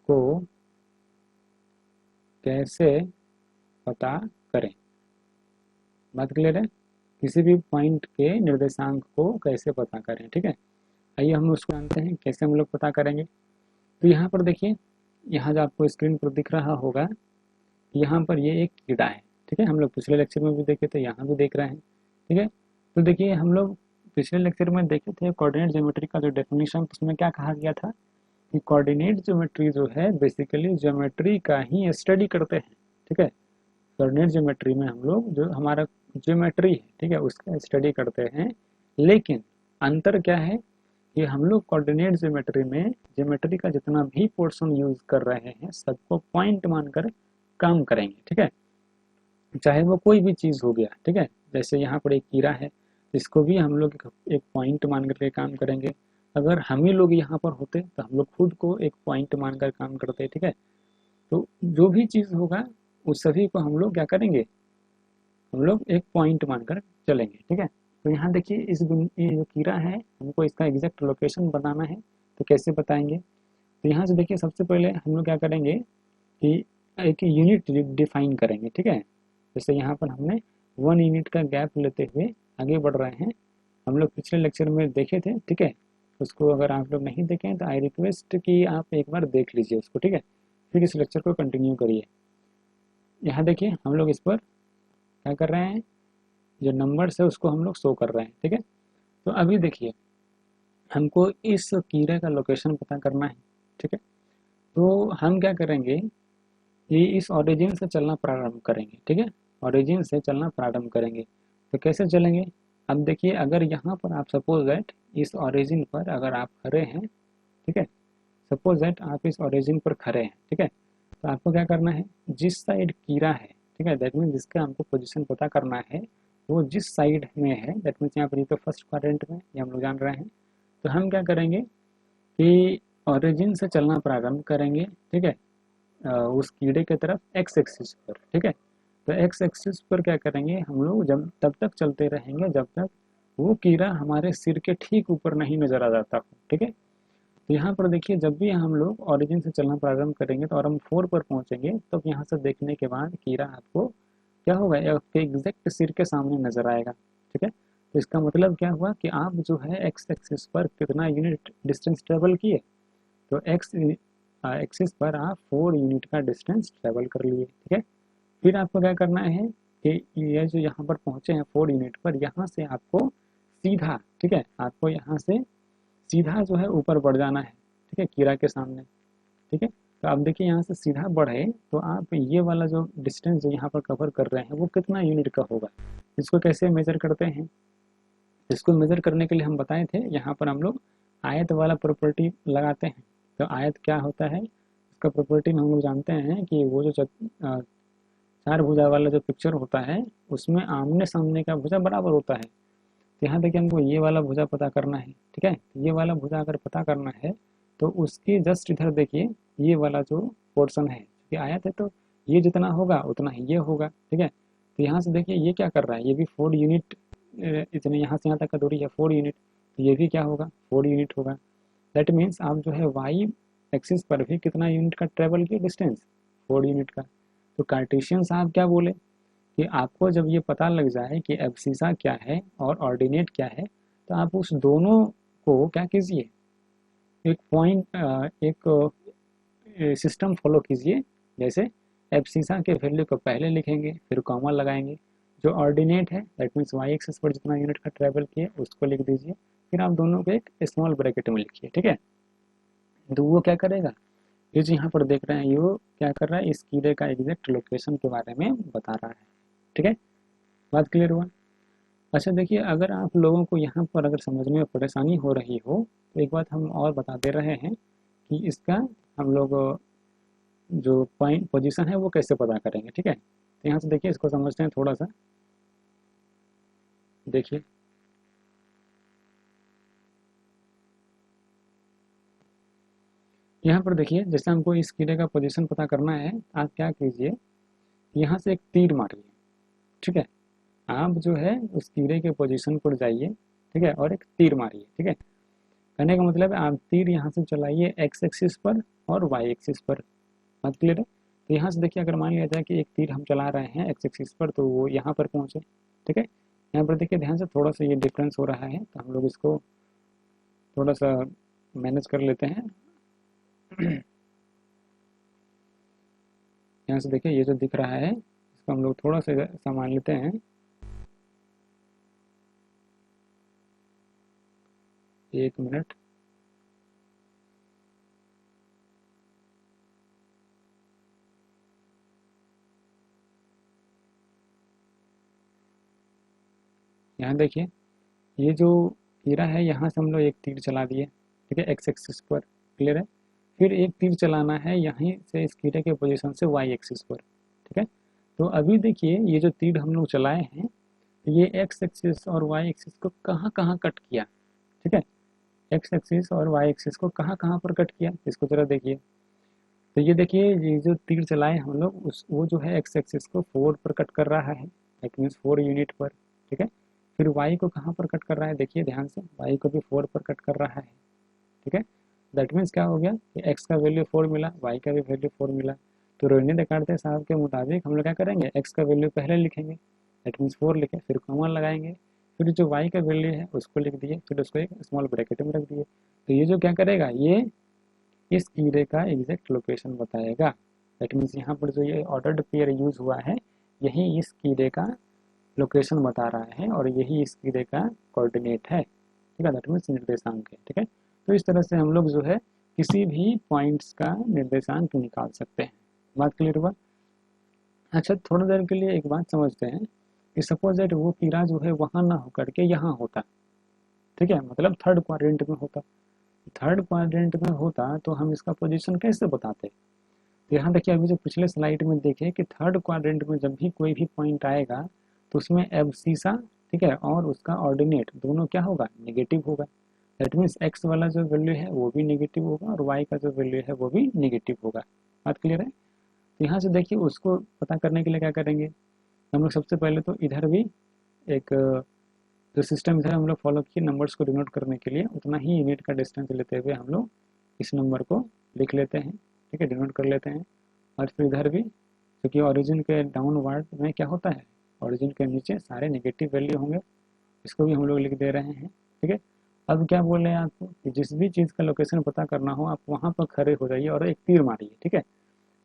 Speaker 1: को कैसे पता करें। बात क्लियर है, किसी भी पॉइंट के निर्देशांक को कैसे पता करें। ठीक है, आइए हम उसको जानते हैं कैसे हम लोग पता करेंगे। तो यहाँ पर देखिए यहाँ जो आपको स्क्रीन पर दिख रहा होगा, यहाँ पर ये एक कीड़ा है, ठीक है। हम लोग पिछले लेक्चर में भी देखे थे, यहाँ भी देख रहे हैं, ठीक है। तो देखिए हम लोग पिछले लेक्चर में देखे थे कोऑर्डिनेट ज्योमेट्री का जो डेफिनेशन, उसमें क्या कहा गया था कि कोऑर्डिनेट ज्योमेट्री जो है बेसिकली ज्योमेट्री का ही स्टडी करते हैं, ठीक है। कोऑर्डिनेट ज्योमेट्री में हम लोग जो हमारा ज्योमेट्री है, ठीक है, उसका स्टडी करते हैं। लेकिन अंतर क्या है कि हम लोग कोऑर्डिनेट ज्योमेट्री में ज्योमेट्री का जितना भी पोर्शन यूज कर रहे हैं सबको पॉइंट मानकर काम करेंगे, ठीक है। चाहे वो कोई भी चीज़ हो गया, ठीक है। जैसे यहाँ पर एक कीड़ा है, इसको भी हम लोग एक पॉइंट मान करके काम करेंगे। अगर हम ही लोग यहाँ पर होते तो हम लोग खुद को एक पॉइंट मानकर काम करते, ठीक है। तो जो भी चीज़ होगा उस सभी को हम लोग क्या करेंगे, हम लोग एक पॉइंट मानकर चलेंगे, ठीक है। तो यहाँ देखिए ये जो कीड़ा है हमको इसका एग्जैक्ट लोकेशन बनाना है, तो कैसे बताएंगे। तो यहाँ से देखिए सबसे पहले हम लोग क्या करेंगे कि एक यूनिट डिफाइन करेंगे, ठीक है। जैसे यहाँ पर हमने 1 यूनिट का गैप लेते हुए आगे बढ़ रहे हैं, हम लोग पिछले लेक्चर में देखे थे, ठीक है। उसको अगर आप लोग नहीं देखें तो आई रिक्वेस्ट कि आप एक बार देख लीजिए उसको, ठीक है। फिर इस लेक्चर को कंटिन्यू करिए। यहाँ देखिए हम लोग इस पर क्या कर रहे हैं, जो नंबर्स है उसको हम लोग शो कर रहे हैं, ठीक है। तो अभी देखिए हमको इस कीड़े का लोकेशन पता करना है, ठीक है। तो हम क्या करेंगे, ये इस ओरिजिन से चलना प्रारंभ करेंगे, ठीक है। ओरिजिन से चलना प्रारंभ करेंगे, तो कैसे चलेंगे। अब देखिए अगर यहाँ पर आप सपोज दैट इस ओरिजिन पर अगर आप खड़े हैं, ठीक है, सपोज दैट आप इस ओरिजिन पर खड़े हैं, ठीक है। तो आपको क्या करना है, जिस साइड कीड़ा है, ठीक है, दैट मीन्स जिसका हमको पोजीशन पता करना है वो जिस साइड में है, दैट मीन्स यहाँ पर ये तो फर्स्ट क्वाड्रेंट में ये हम लोग जान रहे हैं। तो हम क्या करेंगे कि ओरिजिन से चलना प्रारंभ करेंगे, ठीक है, उस कीड़े की तरफ एक्स एक्सिस पर, ठीक है। तो एक्स एक्सिस पर क्या करेंगे हम लोग, जब तब तक चलते रहेंगे जब तक वो कीड़ा हमारे सिर के ठीक ऊपर नहीं नजर आ जाता हो, ठीक है। तो यहाँ पर देखिए जब भी हम लोग ओरिजिन से चलना प्रारंभ करेंगे तो और हम 4 पर पहुंचेंगे तो यहाँ से देखने के बाद कीड़ा आपको क्या होगा, आपके एग्जैक्ट सिर के सामने नजर आएगा, ठीक है। तो इसका मतलब क्या हुआ कि आप जो है एक्स एक्सिस पर कितना यूनिट डिस्टेंस ट्रेवल किए, तो एक्स एक्सिस पर आप 4 यूनिट का डिस्टेंस ट्रेवल कर लिए, ठीक है। फिर आपको क्या करना है कि ये जो यहाँ पर पहुँचे हैं 4 यूनिट पर, यहाँ से आपको सीधा, ठीक है, आपको यहाँ से सीधा जो है ऊपर बढ़ जाना है, ठीक है, कीड़ा के सामने, ठीक है। तो आप देखिए यहाँ से सीधा बढ़े तो आप ये वाला जो डिस्टेंस जो यहाँ पर कवर कर रहे हैं वो कितना यूनिट का होगा। इसको कैसे मेजर करते हैं, इसको मेजर करने के लिए हम बताए थे यहाँ पर हम लोग आयत वाला प्रॉपर्टी लगाते हैं। तो आयत क्या होता है, उसका प्रॉपर्टी में हम लोग जानते हैं कि वो जो चार भुजा वाला जो पिक्चर होता है उसमें आमने सामने का भुजा बराबर होता है। तो यहाँ देखिए हमको ये वाला भुजा पता करना है, ठीक है। ये वाला भुजा अगर पता करना है तो उसके जस्ट इधर देखिए ये वाला जो पोर्शन है, ये आयत है, तो ये जितना होगा उतना ही ये होगा, ठीक है। तो यहाँ से देखिए ये क्या कर रहा है, ये भी 4 यूनिट, इतने यहाँ से यहाँ तक का दूरी है 4 यूनिट, तो ये भी क्या होगा 4 यूनिट होगा। दैट मीन्स आप जो है वाई एक्सिस पर भी कितना यूनिट का ट्रेवल किए, डिस्टेंस 4 यूनिट का। तो कार्टेशियन साहब क्या बोले कि आपको जब ये पता लग जाए कि एब्सिसा क्या है और ऑर्डिनेट क्या है तो आप उस दोनों को क्या कीजिए, एक पॉइंट एक सिस्टम फॉलो कीजिए। जैसे एब्सिसा के वैल्यू को पहले लिखेंगे फिर कॉमा लगाएंगे, जो ऑर्डिनेट है दैट मीन्स वाई एक्सिस पर जितना यूनिट का ट्रेवल किए उसको लिख दीजिए, फिर आप दोनों को एक स्मॉल ब्रैकेट में लिखिए, ठीक है। तो वो क्या करेगा, ये जो यहाँ पर देख रहे हैं ये वो क्या कर रहा है, इस कीड़े का एग्जैक्ट लोकेशन के बारे में बता रहा है, ठीक है। बात क्लियर हुआ। अच्छा देखिए अगर आप लोगों को यहाँ पर अगर समझने में परेशानी हो रही हो तो एक बात हम और बता दे रहे हैं कि इसका हम लोग जो पॉइंट पोजीशन है वो कैसे पता करेंगे, ठीक है। तो यहाँ से देखिए इसको समझते हैं थोड़ा सा, देखिए यहाँ पर देखिए जैसे हमको इस कीड़े का पोजीशन पता करना है, आप क्या कीजिए यहाँ से एक तीर मारिए, ठीक है। आप जो है उस कीड़े के पोजीशन पर जाइए, ठीक है, और एक तीर मारिए, ठीक है। कहने का मतलब है आप तीर यहाँ से चलाइए एक्स एक्सिस पर और वाई एक्सिस पर। बात क्लियर है। तो यहाँ से देखिए अगर मान लिया जाए कि एक तीर हम चला रहे हैं एक्स एक्सिस पर तो वो यहाँ पर पहुँचे, ठीक है। यहाँ पर देखिए ध्यान से थोड़ा सा ये डिफरेंस हो रहा है तो हम लोग इसको थोड़ा सा मैनेज कर लेते हैं। यहाँ से देखिए ये जो दिख रहा है इसको हम लोग थोड़ा सा सामान लेते हैं, एक मिनट। यहाँ देखिए ये जो कीड़ा है यहाँ से हम लोग एक तीर चला दिए, ठीक है, एक्स एक्सिस पर, क्लियर है। फिर एक तीर चलाना है यहीं से इस कीड़े के पोजीशन से वाई एक्सिस पर, ठीक है। तो अभी देखिए ये जो तीर हम लोग चलाए हैं ये एक्स एक्सिस और वाई एक्सिस को कहाँ कहाँ कट किया, ठीक है, एक्स एक्सिस और वाई एक्सिस को कहाँ कहाँ पर कट किया इसको जरा देखिए। तो ये देखिए ये जो तीर चलाए हम लोग उस वो जो है एक्स एक्सिस को 4 पर कट कर रहा है, दैट मीन्स 4 यूनिट पर, ठीक है। फिर वाई को कहाँ पर कट कर रहा है, देखिए ध्यान से, वाई को भी 4 पर कट कर रहा है, ठीक है। दैट मीन्स क्या हो गया कि एक्स का वैल्यू 4 मिला, वाई का भी वैल्यू 4 मिला। तो रोहिणी देकार्ते साहब के मुताबिक हम लोग क्या करेंगे, एक्स का वैल्यू पहले लिखेंगे, दैट मीन्स 4 लिखे, फिर कॉमा लगाएंगे, फिर जो वाई का वैल्यू है उसको लिख दिए, फिर उसको एक स्मॉल ब्रैकेट में रख दिए। तो ये जो क्या करेगा, ये इस कीड़े का एग्जैक्ट लोकेशन बताएगा। दैट मीन्स यहाँ पर जो ये ऑर्डर्ड पेयर यूज हुआ है यही इस कीड़े का लोकेशन बता रहा है और यही इस कीड़े का कोऑर्डिनेट है, ठीक है, दैट मीन्स निर्देशांक है, ठीक है। तो इस तरह से हम लोग जो है किसी भी पॉइंट्स का निर्देशांक निकाल सकते हैं। बात क्लियर हुआ? अच्छा थोड़ी देर के लिए एक बात समझते हैं कि सपोज दैट वो कीड़ा जो है वहाँ ना होकर के यहाँ होता, ठीक है, मतलब थर्ड क्वाड्रेंट में होता, थर्ड क्वाड्रेंट में होता तो हम इसका पोजीशन कैसे बताते। तो यहाँ देखिए अभी जो पिछले स्लाइड में देखे कि थर्ड क्वाड्रेंट में जब भी कोई भी पॉइंट आएगा तो उसमें एब्सिसा, ठीक है, और उसका ऑर्डिनेट दोनों क्या होगा, नेगेटिव होगा। दैट मीन्स एक्स वाला जो वैल्यू है वो भी नेगेटिव होगा और वाई का जो वैल्यू है वो भी नेगेटिव होगा। बात क्लियर है? तो यहाँ से देखिए उसको पता करने के लिए क्या करेंगे हम लोग, सबसे पहले तो इधर भी एक जो सिस्टम इधर हम लोग फॉलो किए नंबर्स को डिनोट करने के लिए उतना ही यूनिट का डिस्टेंस लेते हुए हम लोग इस नंबर को लिख लेते हैं, ठीक है, डिनोट कर लेते हैं। और फिर इधर भी क्योंकि ओरिजिन के डाउनवर्ड में क्या होता है, ओरिजिन के नीचे सारे नेगेटिव वैल्यू होंगे, इसको भी हम लोग लिख दे रहे हैं, ठीक है। अब क्या बोल रहे हैं आपको कि जिस भी चीज़ का लोकेशन पता करना हो आप वहाँ पर खड़े हो जाइए और एक तीर मारिए, ठीक है,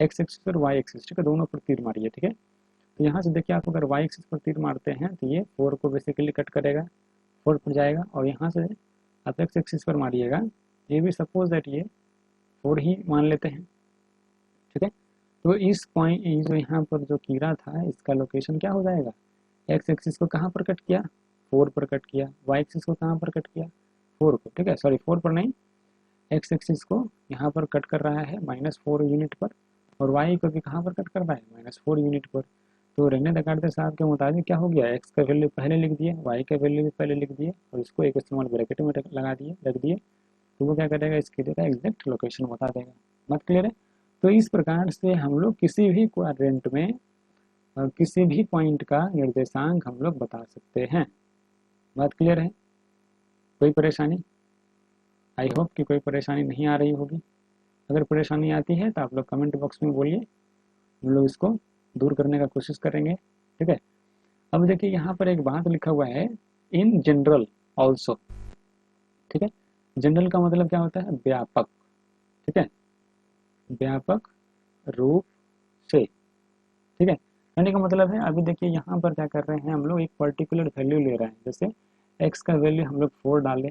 Speaker 1: एक्स एक्सिस और वाई एक्सिस, ठीक है, दोनों पर तीर मारिए, ठीक है। तो यहाँ से देखिए आप अगर वाई एक्सिस पर तीर मारते हैं तो ये 4 को बेसिकली कट करेगा, 4 पर जाएगा, और यहाँ से आप एक्स एक्सिस पर मारिएगा, ये भी सपोज दैट ये 4 ही मान लेते हैं, ठीक है। तो इस पॉइंट जो यहाँ पर जो कीड़ा था इसका लोकेशन क्या हो जाएगा, एक्स एक्सिस को कहाँ पर कट किया, 4 पर कट किया, वाई एक्सिस को कहाँ पर कट किया, 4 को, ठीक है, सॉरी 4 पर नहीं, एक्स एक्सिस को यहाँ पर कट कर रहा है -4 यूनिट पर, और वाई को भी कहाँ पर कट कर रहा है, -4 यूनिट पर। तो रेने देकार्ते साहब के मुताबिक क्या हो गया, एक्स का वैल्यू पहले लिख दिए, वाई का वैल्यू भी पहले लिख दिए और इसको एक स्मॉल ब्रैकेट में लगा दिए, रख दिए, तो वो क्या करेगा, इस कीड़े का एग्जैक्ट लोकेशन बता देगा। बात क्लियर है? तो इस प्रकार से हम लोग किसी भी क्वाड्रेंट में किसी भी पॉइंट का निर्देशांक हम लोग बता सकते हैं। बात क्लियर है? कोई परेशानी? आई होप कि कोई परेशानी नहीं आ रही होगी। अगर परेशानी आती है तो आप लोग कमेंट बॉक्स में बोलिए, हम लोग इसको दूर करने का कोशिश करेंगे, ठीक है। अब देखिए यहाँ पर एक बात लिखा हुआ है, इन जनरल ऑल्सो, ठीक है, जनरल का मतलब क्या होता है, व्यापक, ठीक है, व्यापक रूप से, ठीक है। कहने का मतलब है अभी देखिए यहाँ पर क्या कर रहे हैं हम लोग, एक पर्टिकुलर वैल्यू ले रहे हैं, जैसे एक्स का वैल्यू हम लोग 4 डालें,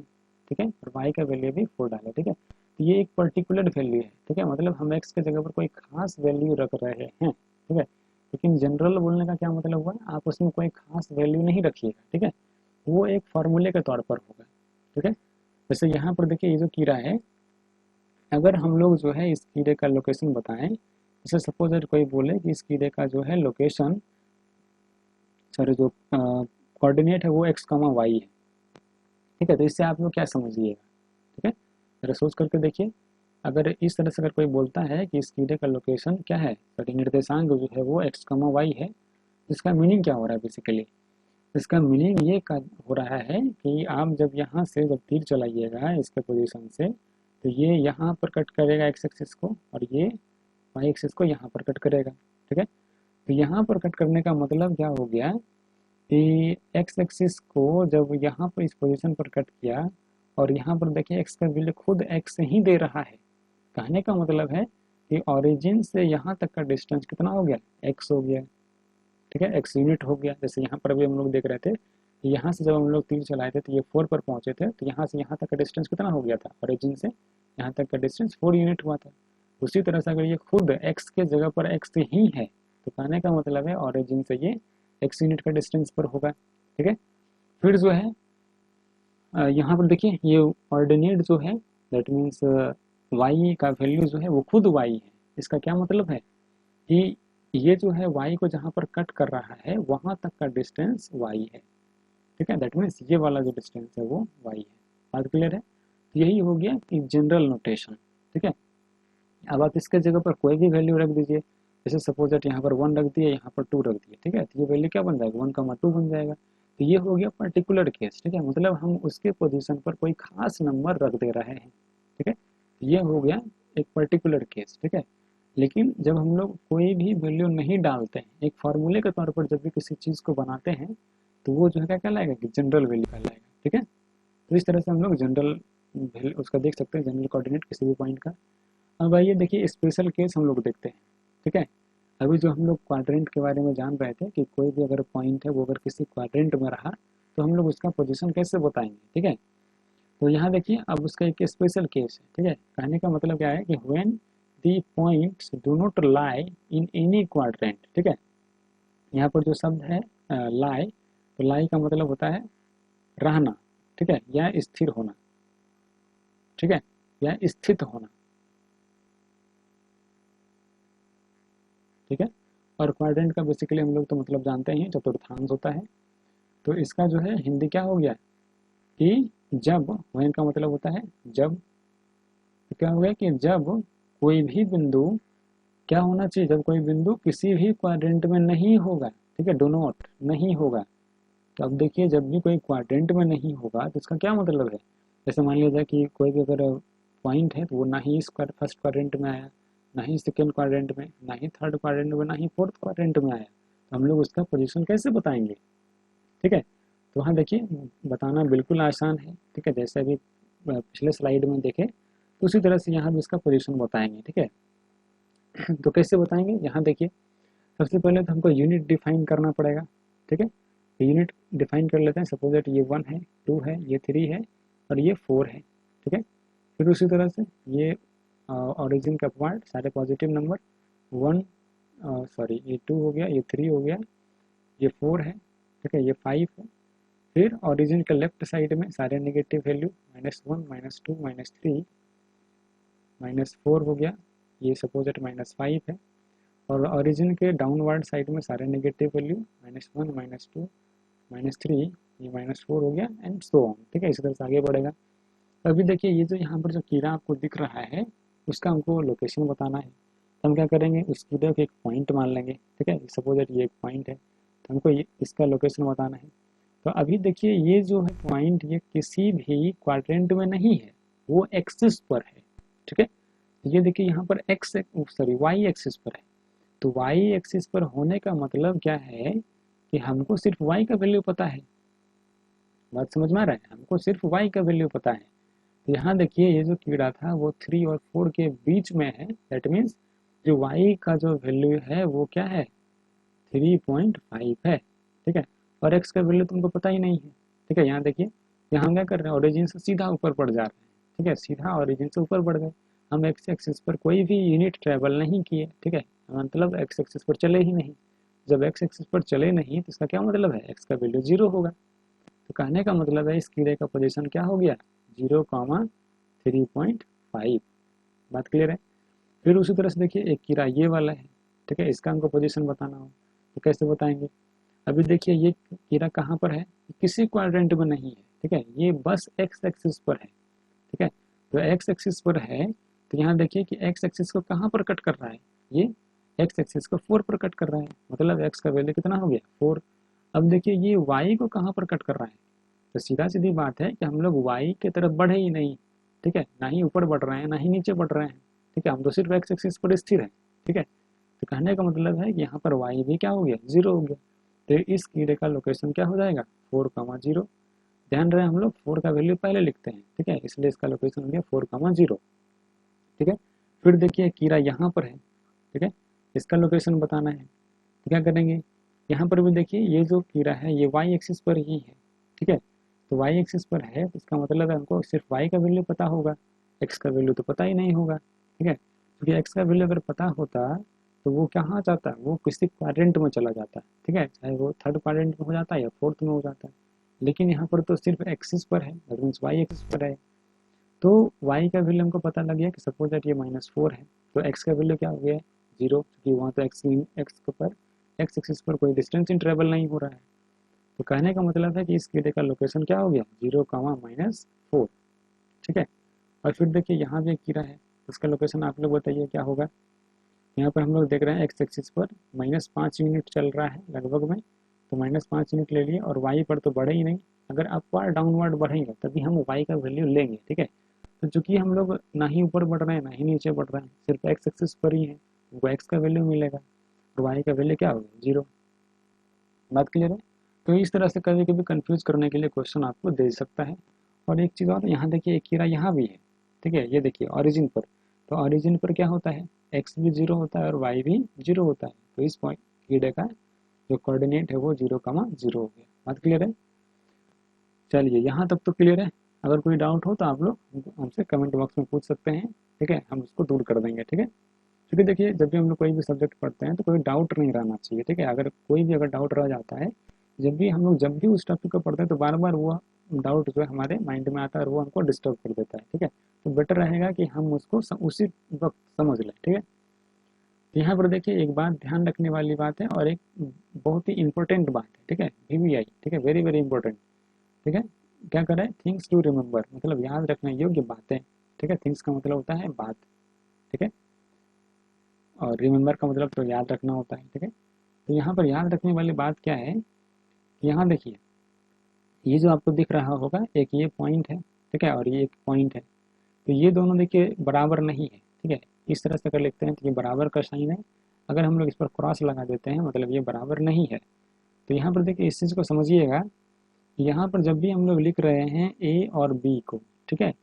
Speaker 1: ठीक है, और वाई का वैल्यू भी 4 डालें, ठीक है। तो ये एक पर्टिकुलर वैल्यू है, ठीक है, मतलब हम एक्स के जगह पर कोई खास वैल्यू रख रहे हैं, ठीक है। लेकिन जनरल बोलने का क्या मतलब हुआ, आप उसमें कोई खास वैल्यू नहीं रखिएगा, ठीक है, वो एक फॉर्मूले के तौर पर होगा, ठीक है। जैसे यहाँ पर देखिए ये जो कीड़ा है, अगर हम लोग जो है इस कीड़े का लोकेशन बताएं, जैसे सपोज अगर कोई बोले कि इस कीड़े का जो है लोकेशन, सॉरी जो कोऑर्डिनेट है वो एक्स कमा वाई है, ठीक है, तो इससे आप लोग क्या समझिएगा, ठीक है, जरा सोच करके देखिए। अगर इस तरह से अगर कोई बोलता है कि इस कीड़े का लोकेशन क्या है, सॉरी निर्देशांक जो है वो एक्स कमा वाई है, इसका मीनिंग क्या हो रहा है बेसिकली, इसका मीनिंग ये हो रहा है कि आप जब यहाँ से जब तीर चलाइएगा इसके पोजीशन से, तो ये यहाँ पर कट करेगा एक्स एक्सिस को और ये वाई एक्सिस को यहाँ पर कट करेगा, ठीक है। तो यहाँ पर कट करने का मतलब क्या हो गया कि एक्स एक्सिस को जब यहाँ पर इस पोजीशन पर कट किया और यहाँ पर देखिए एक्स का वैल्यू खुद एक्स ही दे रहा है, कहने का मतलब है कि ऑरिजिन से यहाँ तक का डिस्टेंस कितना हो गया, x हो गया, ठीक है, x यूनिट हो गया। जैसे यहाँ पर अभी हम लोग देख रहे थे, यहाँ से जब हम लोग तीर चलाए थे तो ये 4 पर पहुंचे थे, तो यहाँ से यहाँ तक का डिस्टेंस कितना हो गया था, ऑरिजिन से यहाँ तक का डिस्टेंस 4 यूनिट हुआ था। उसी तरह से अगर ये खुद x के जगह पर x ही है, तो कहने का मतलब है ऑरिजिन से ये x यूनिट का डिस्टेंस पर होगा, ठीक है। फिर जो है यहाँ पर देखिए ये ऑर्डिनेट जो है, दैट मीन्स y का वैल्यू जो है वो खुद y है। इसका क्या मतलब है कि ये जो है y को जहाँ पर कट कर रहा है वहाँ तक का डिस्टेंस y है, ठीक है। दैट मीन्स ये वाला जो डिस्टेंस है वो y है। बात क्लियर है। तो यही हो गया कि जनरल नोटेशन, ठीक है। अब आप इसके जगह पर कोई भी वैल्यू रख दीजिए, जैसे सपोज दैट यहाँ पर 1 रख दिए, यहाँ पर 2 रख दिए, ठीक है, तो ये वैल्यू क्या बन जाएगा, 1, 2 बन जाएगा। तो ये हो गया पर्टिकुलर केस, ठीक है, मतलब हम उसके पोजीशन पर कोई खास नंबर रख दे रहे हैं, ठीक है। तो ये हो गया एक पर्टिकुलर केस, ठीक है। लेकिन जब हम लोग कोई भी वैल्यू नहीं डालते हैं, एक फार्मूले के तौर पर जब भी किसी चीज़ को बनाते हैं, तो वो जो है क्या कहलाएगा कि जनरल वैल्यू कहलाएगा, ठीक है। तो इस तरह से हम लोग जनरल वैल्यू उसका देख सकते हैं, जनरल कोऑर्डिनेट किसी भी पॉइंट का। अब आइए देखिए स्पेशल केस हम लोग देखते हैं, ठीक है। अभी जो हम लोग क्वाड्रेंट के बारे में जान रहे थे कि कोई भी अगर पॉइंट है वो अगर किसी क्वाड्रेंट में रहा तो हम लोग उसका पोजीशन कैसे बताएंगे, ठीक है। तो यहाँ देखिए अब उसका एक स्पेशल केस है, ठीक है। कहने का मतलब क्या है कि when the points do not lie in any quadrant, ठीक है। यहाँ पर जो शब्द है लाई, तो लाई का मतलब होता है रहना, ठीक है, या स्थिर होना, ठीक है, या स्थित होना, ठीक है। और क्वाड्रेंट का बेसिकली हम लोग तो मतलब जानते हैं चतुर्थांश होता है। तो इसका जो है हिंदी क्या हो गया कि जब, व्हेन का मतलब होता है जब, तो क्या हो गया कि जब कोई भी बिंदु क्या होना चाहिए, जब कोई बिंदु किसी भी क्वाड्रेंट में नहीं होगा, ठीक है, डो नॉट नहीं होगा। तो अब देखिए जब भी कोई क्वाड्रेंट में नहीं होगा तो इसका क्या मतलब है, जैसे मान लीजिए कि कोई भी अगर पॉइंट है तो वो ना ही इस फर्स्ट क्वाड्रेंट में आया, ना ही सेकेंड क्वाड्रेंट में, ना ही थर्ड क्वाड्रेंट में, ना ही फोर्थ क्वाड्रेंट में आया, तो हम लोग उसका पोजीशन कैसे बताएंगे, ठीक है। तो वहाँ देखिए बताना बिल्कुल आसान है, ठीक है, जैसे अभी पिछले स्लाइड में देखे तो उसी तरह से यहाँ भी इसका पोजीशन बताएंगे, ठीक है। तो कैसे बताएंगे, यहाँ देखिए सबसे पहले तो हमको यूनिट डिफाइन करना पड़ेगा, ठीक है। तो यूनिट डिफाइन कर लेते हैं, सपोज दैट ये 1 है, 2 है, ये 3 है और ये 4 है, ठीक है। फिर उसी तरह से ये ऑरिजिन का पार्ट सारे पॉजिटिव नंबर 1, सॉरी ये 2 हो गया, ये 3 हो गया, ये 4 है, ठीक है, ये 5 है। फिर ऑरिजिन के लेफ्ट साइड में सारे नेगेटिव वैल्यू -1, -2, -3, -4 हो गया, ये सपोज दैट -5 है। और ऑरिजिन के डाउनवर्ड साइड में सारे नेगेटिव वैल्यू -1, -2, -3, ये -4 हो गया एंड सो ऑन, ठीक है, इसी तरह से आगे बढ़ेगा। अभी देखिए ये जो यहाँ पर जो कीड़ा आपको दिख रहा है उसका हमको लोकेशन बताना है, तो हम क्या करेंगे, उस कीड़े को एक पॉइंट मान लेंगे, ठीक है, सपोज दैट ये एक पॉइंट है, तो हमको ये इसका लोकेशन बताना है। तो अभी देखिए ये जो है पॉइंट ये किसी भी क्वाड्रेंट में नहीं है, वो एक्सिस पर है, ठीक है। ये देखिए यहाँ पर एक्स सॉरी वाई एक्सिस पर है। तो वाई एक्सिस पर होने का मतलब क्या है कि हमको सिर्फ वाई का वैल्यू पता है, बात समझ में आ रहा है, हमको सिर्फ वाई का वैल्यू पता है। तो यहाँ देखिए ये जो कीड़ा था वो 3 और 4 के बीच में है, दैट मीन्स जो वाई का जो वैल्यू है वो क्या है 3.5 है, ठीक है। और एक्स का वैल्यू तुमको पता ही नहीं है, ठीक है। यहाँ देखिए यहाँ हम क्या कर रहे हैं, ओरिजिन से सीधा ऊपर बढ़ जा रहे हैं, ठीक है, सीधा ओरिजिन से ऊपर बढ़ गए, हम एक्स एक्सिस पर कोई भी यूनिट ट्रेवल नहीं किए, ठीक है, मतलब एक्स एक्सिस पर चले ही नहीं। जब एक्स एक्सिस पर चले नहीं तो इसका क्या मतलब है, एक्स का वैल्यू 0 होगा। तो कहने का मतलब है इस कीड़े का पोजीशन क्या हो गया 0,3.5। बात क्लियर है। फिर उसी तरह से देखिए एक कीड़ा ये वाला है, ठीक है, इसका हमको पोजीशन बताना हो तो कैसे बताएंगे। अभी देखिए ये कीड़ा कहाँ पर है, किसी क्वाड्रेंट में नहीं है, ठीक है, ये बस एक्स एक्सिस पर है, ठीक है। तो एक्स एक्सिस पर है तो यहाँ देखिए कि एक्स एक्सिस को कहाँ पर कट कर रहा है, ये एक्स एक्सिस को 4 पर कट कर रहा है, मतलब एक्स का वैल्यू कितना हो गया 4। अब देखिए ये वाई को कहाँ पर कट कर रहा है, तो सीधा सीधी बात है कि हम लोग वाई की तरफ बढ़े ही नहीं, ठीक है, ना ही ऊपर बढ़ रहे हैं ना ही नीचे बढ़ रहे हैं, ठीक है, हम तो सिर्फ एक्स एक्सिस पर स्थिर है, ठीक है। तो कहने का मतलब है कि यहाँ पर वाई भी क्या हो गया 0 हो गया। तो इस कीड़े का लोकेशन क्या हो जाएगा 4,0। ध्यान रहे हम लोग 4 का वैल्यू पहले लिखते हैं, ठीक है, इसलिए इसका लोकेशन हो गया 4,0, ठीक है। फिर देखिए कीड़ा यहाँ पर है, ठीक है, इसका लोकेशन बताना है, तो क्या करेंगे, यहाँ पर भी देखिए ये जो कीड़ा है ये वाई एक्सिस पर ही है, ठीक है, तो वाई एक्सिस पर है तो इसका मतलब है हमको सिर्फ वाई का वैल्यू पता होगा, एक्स का वैल्यू तो पता ही नहीं होगा, ठीक है, क्योंकि एक्स का वैल्यू अगर पता होता तो वो कहाँ जाता है, वो किसी क्वाड्रेंट में चला जाता है, ठीक है, चाहे वो थर्ड क्वाड्रेंट में हो जाता है या फोर्थ में हो जाता है, लेकिन यहाँ पर तो सिर्फ एक्सिस पर है, दैट मीन्स वाई एक्सिस पर है, तो y का वैल्यू हमको पता लग गया कि सपोज दैट ये -4 है, तो x का वैल्यू क्या हो गया है 0, क्योंकि वहाँ तो x पर x एक्सिस पर कोई डिस्टेंस इन ट्रेवल नहीं हो रहा है, तो कहने का मतलब है कि इस कीड़े का लोकेशन क्या हो गया 0, -4, ठीक है। और फिर देखिए यहाँ भी एक कीड़ा है, उसका लोकेशन आप लोग बताइए क्या होगा। यहाँ पर हम लोग देख रहे हैं एक्स एक्सिस पर -5 यूनिट चल रहा है लगभग में, तो -5 यूनिट ले लिए, और वाई पर तो बढ़े ही नहीं, अगर अपवर्ड डाउनवर्ड बढ़ेंगे तभी हम वाई का वैल्यू लेंगे, ठीक है। तो चूंकि हम लोग ना ही ऊपर बढ़ रहे हैं ना ही नीचे बढ़ रहे हैं, सिर्फ एक्स एक्सिस पर ही है, हमको एक्स का वैल्यू मिलेगा और वाई का वैल्यू क्या होगा 0। बात क्लियर है। तो इस तरह से कभी कभी कंफ्यूज करने के लिए क्वेश्चन आपको दे सकता है। और एक चीज़ और, यहाँ देखिए एक कीड़ा यहाँ भी है, ठीक है, ये देखिए ऑरिजिन पर, तो ऑरिजिन पर क्या होता है, एक्स भी 0 होता है और वाई भी 0 होता है, तो इस पॉइंट कीड़े का जो कोऑर्डिनेट है वो 0, 0 हो गया। बात क्लियर है। चलिए यहाँ तक तो क्लियर है। अगर कोई डाउट हो तो आप लोग हमसे कमेंट बॉक्स में पूछ सकते हैं, ठीक है, हम उसको दूर कर देंगे, ठीक है। क्योंकि देखिए जब भी हम लोग कोई भी सब्जेक्ट पढ़ते हैं तो कोई डाउट नहीं रहना चाहिए, ठीक है, अगर कोई भी अगर डाउट रह जाता है, जब भी उस टॉपिक को पढ़ते हैं तो बार बार वो डाउट जो है हमारे माइंड में आता है और वो हमको डिस्टर्ब कर देता है, ठीक है, तो बेटर रहेगा कि हम उसको उसी वक्त समझ लें, ठीक है। तो यहाँ पर देखिए एक बात ध्यान रखने वाली बात है और एक बहुत ही इंपॉर्टेंट बात है, ठीक है, VVI, ठीक है, वेरी वेरी इंपॉर्टेंट, ठीक है। क्या करें, थिंग्स टू रिमेंबर, मतलब याद रखने योग्य बातें, ठीक है, थिंग्स का मतलब होता है बात, ठीक है, और रिमेंबर का मतलब तो याद रखना होता है, ठीक है। तो यहाँ पर याद रखने वाली बात क्या है, यहाँ देखिए ये जो आपको दिख रहा होगा एक ये पॉइंट है, ठीक है, और ये एक पॉइंट है, तो ये दोनों देखिए बराबर नहीं है, ठीक है, इस तरह से अगर लिखते हैं तो ये बराबर का साइन है, अगर हम लोग इस पर क्रॉस लगा देते हैं मतलब ये बराबर नहीं है। तो यहाँ पर देखिए इस चीज़ को समझिएगा, यहाँ पर जब भी हम लोग लिख रहे हैं ए और बी को, ठीक है,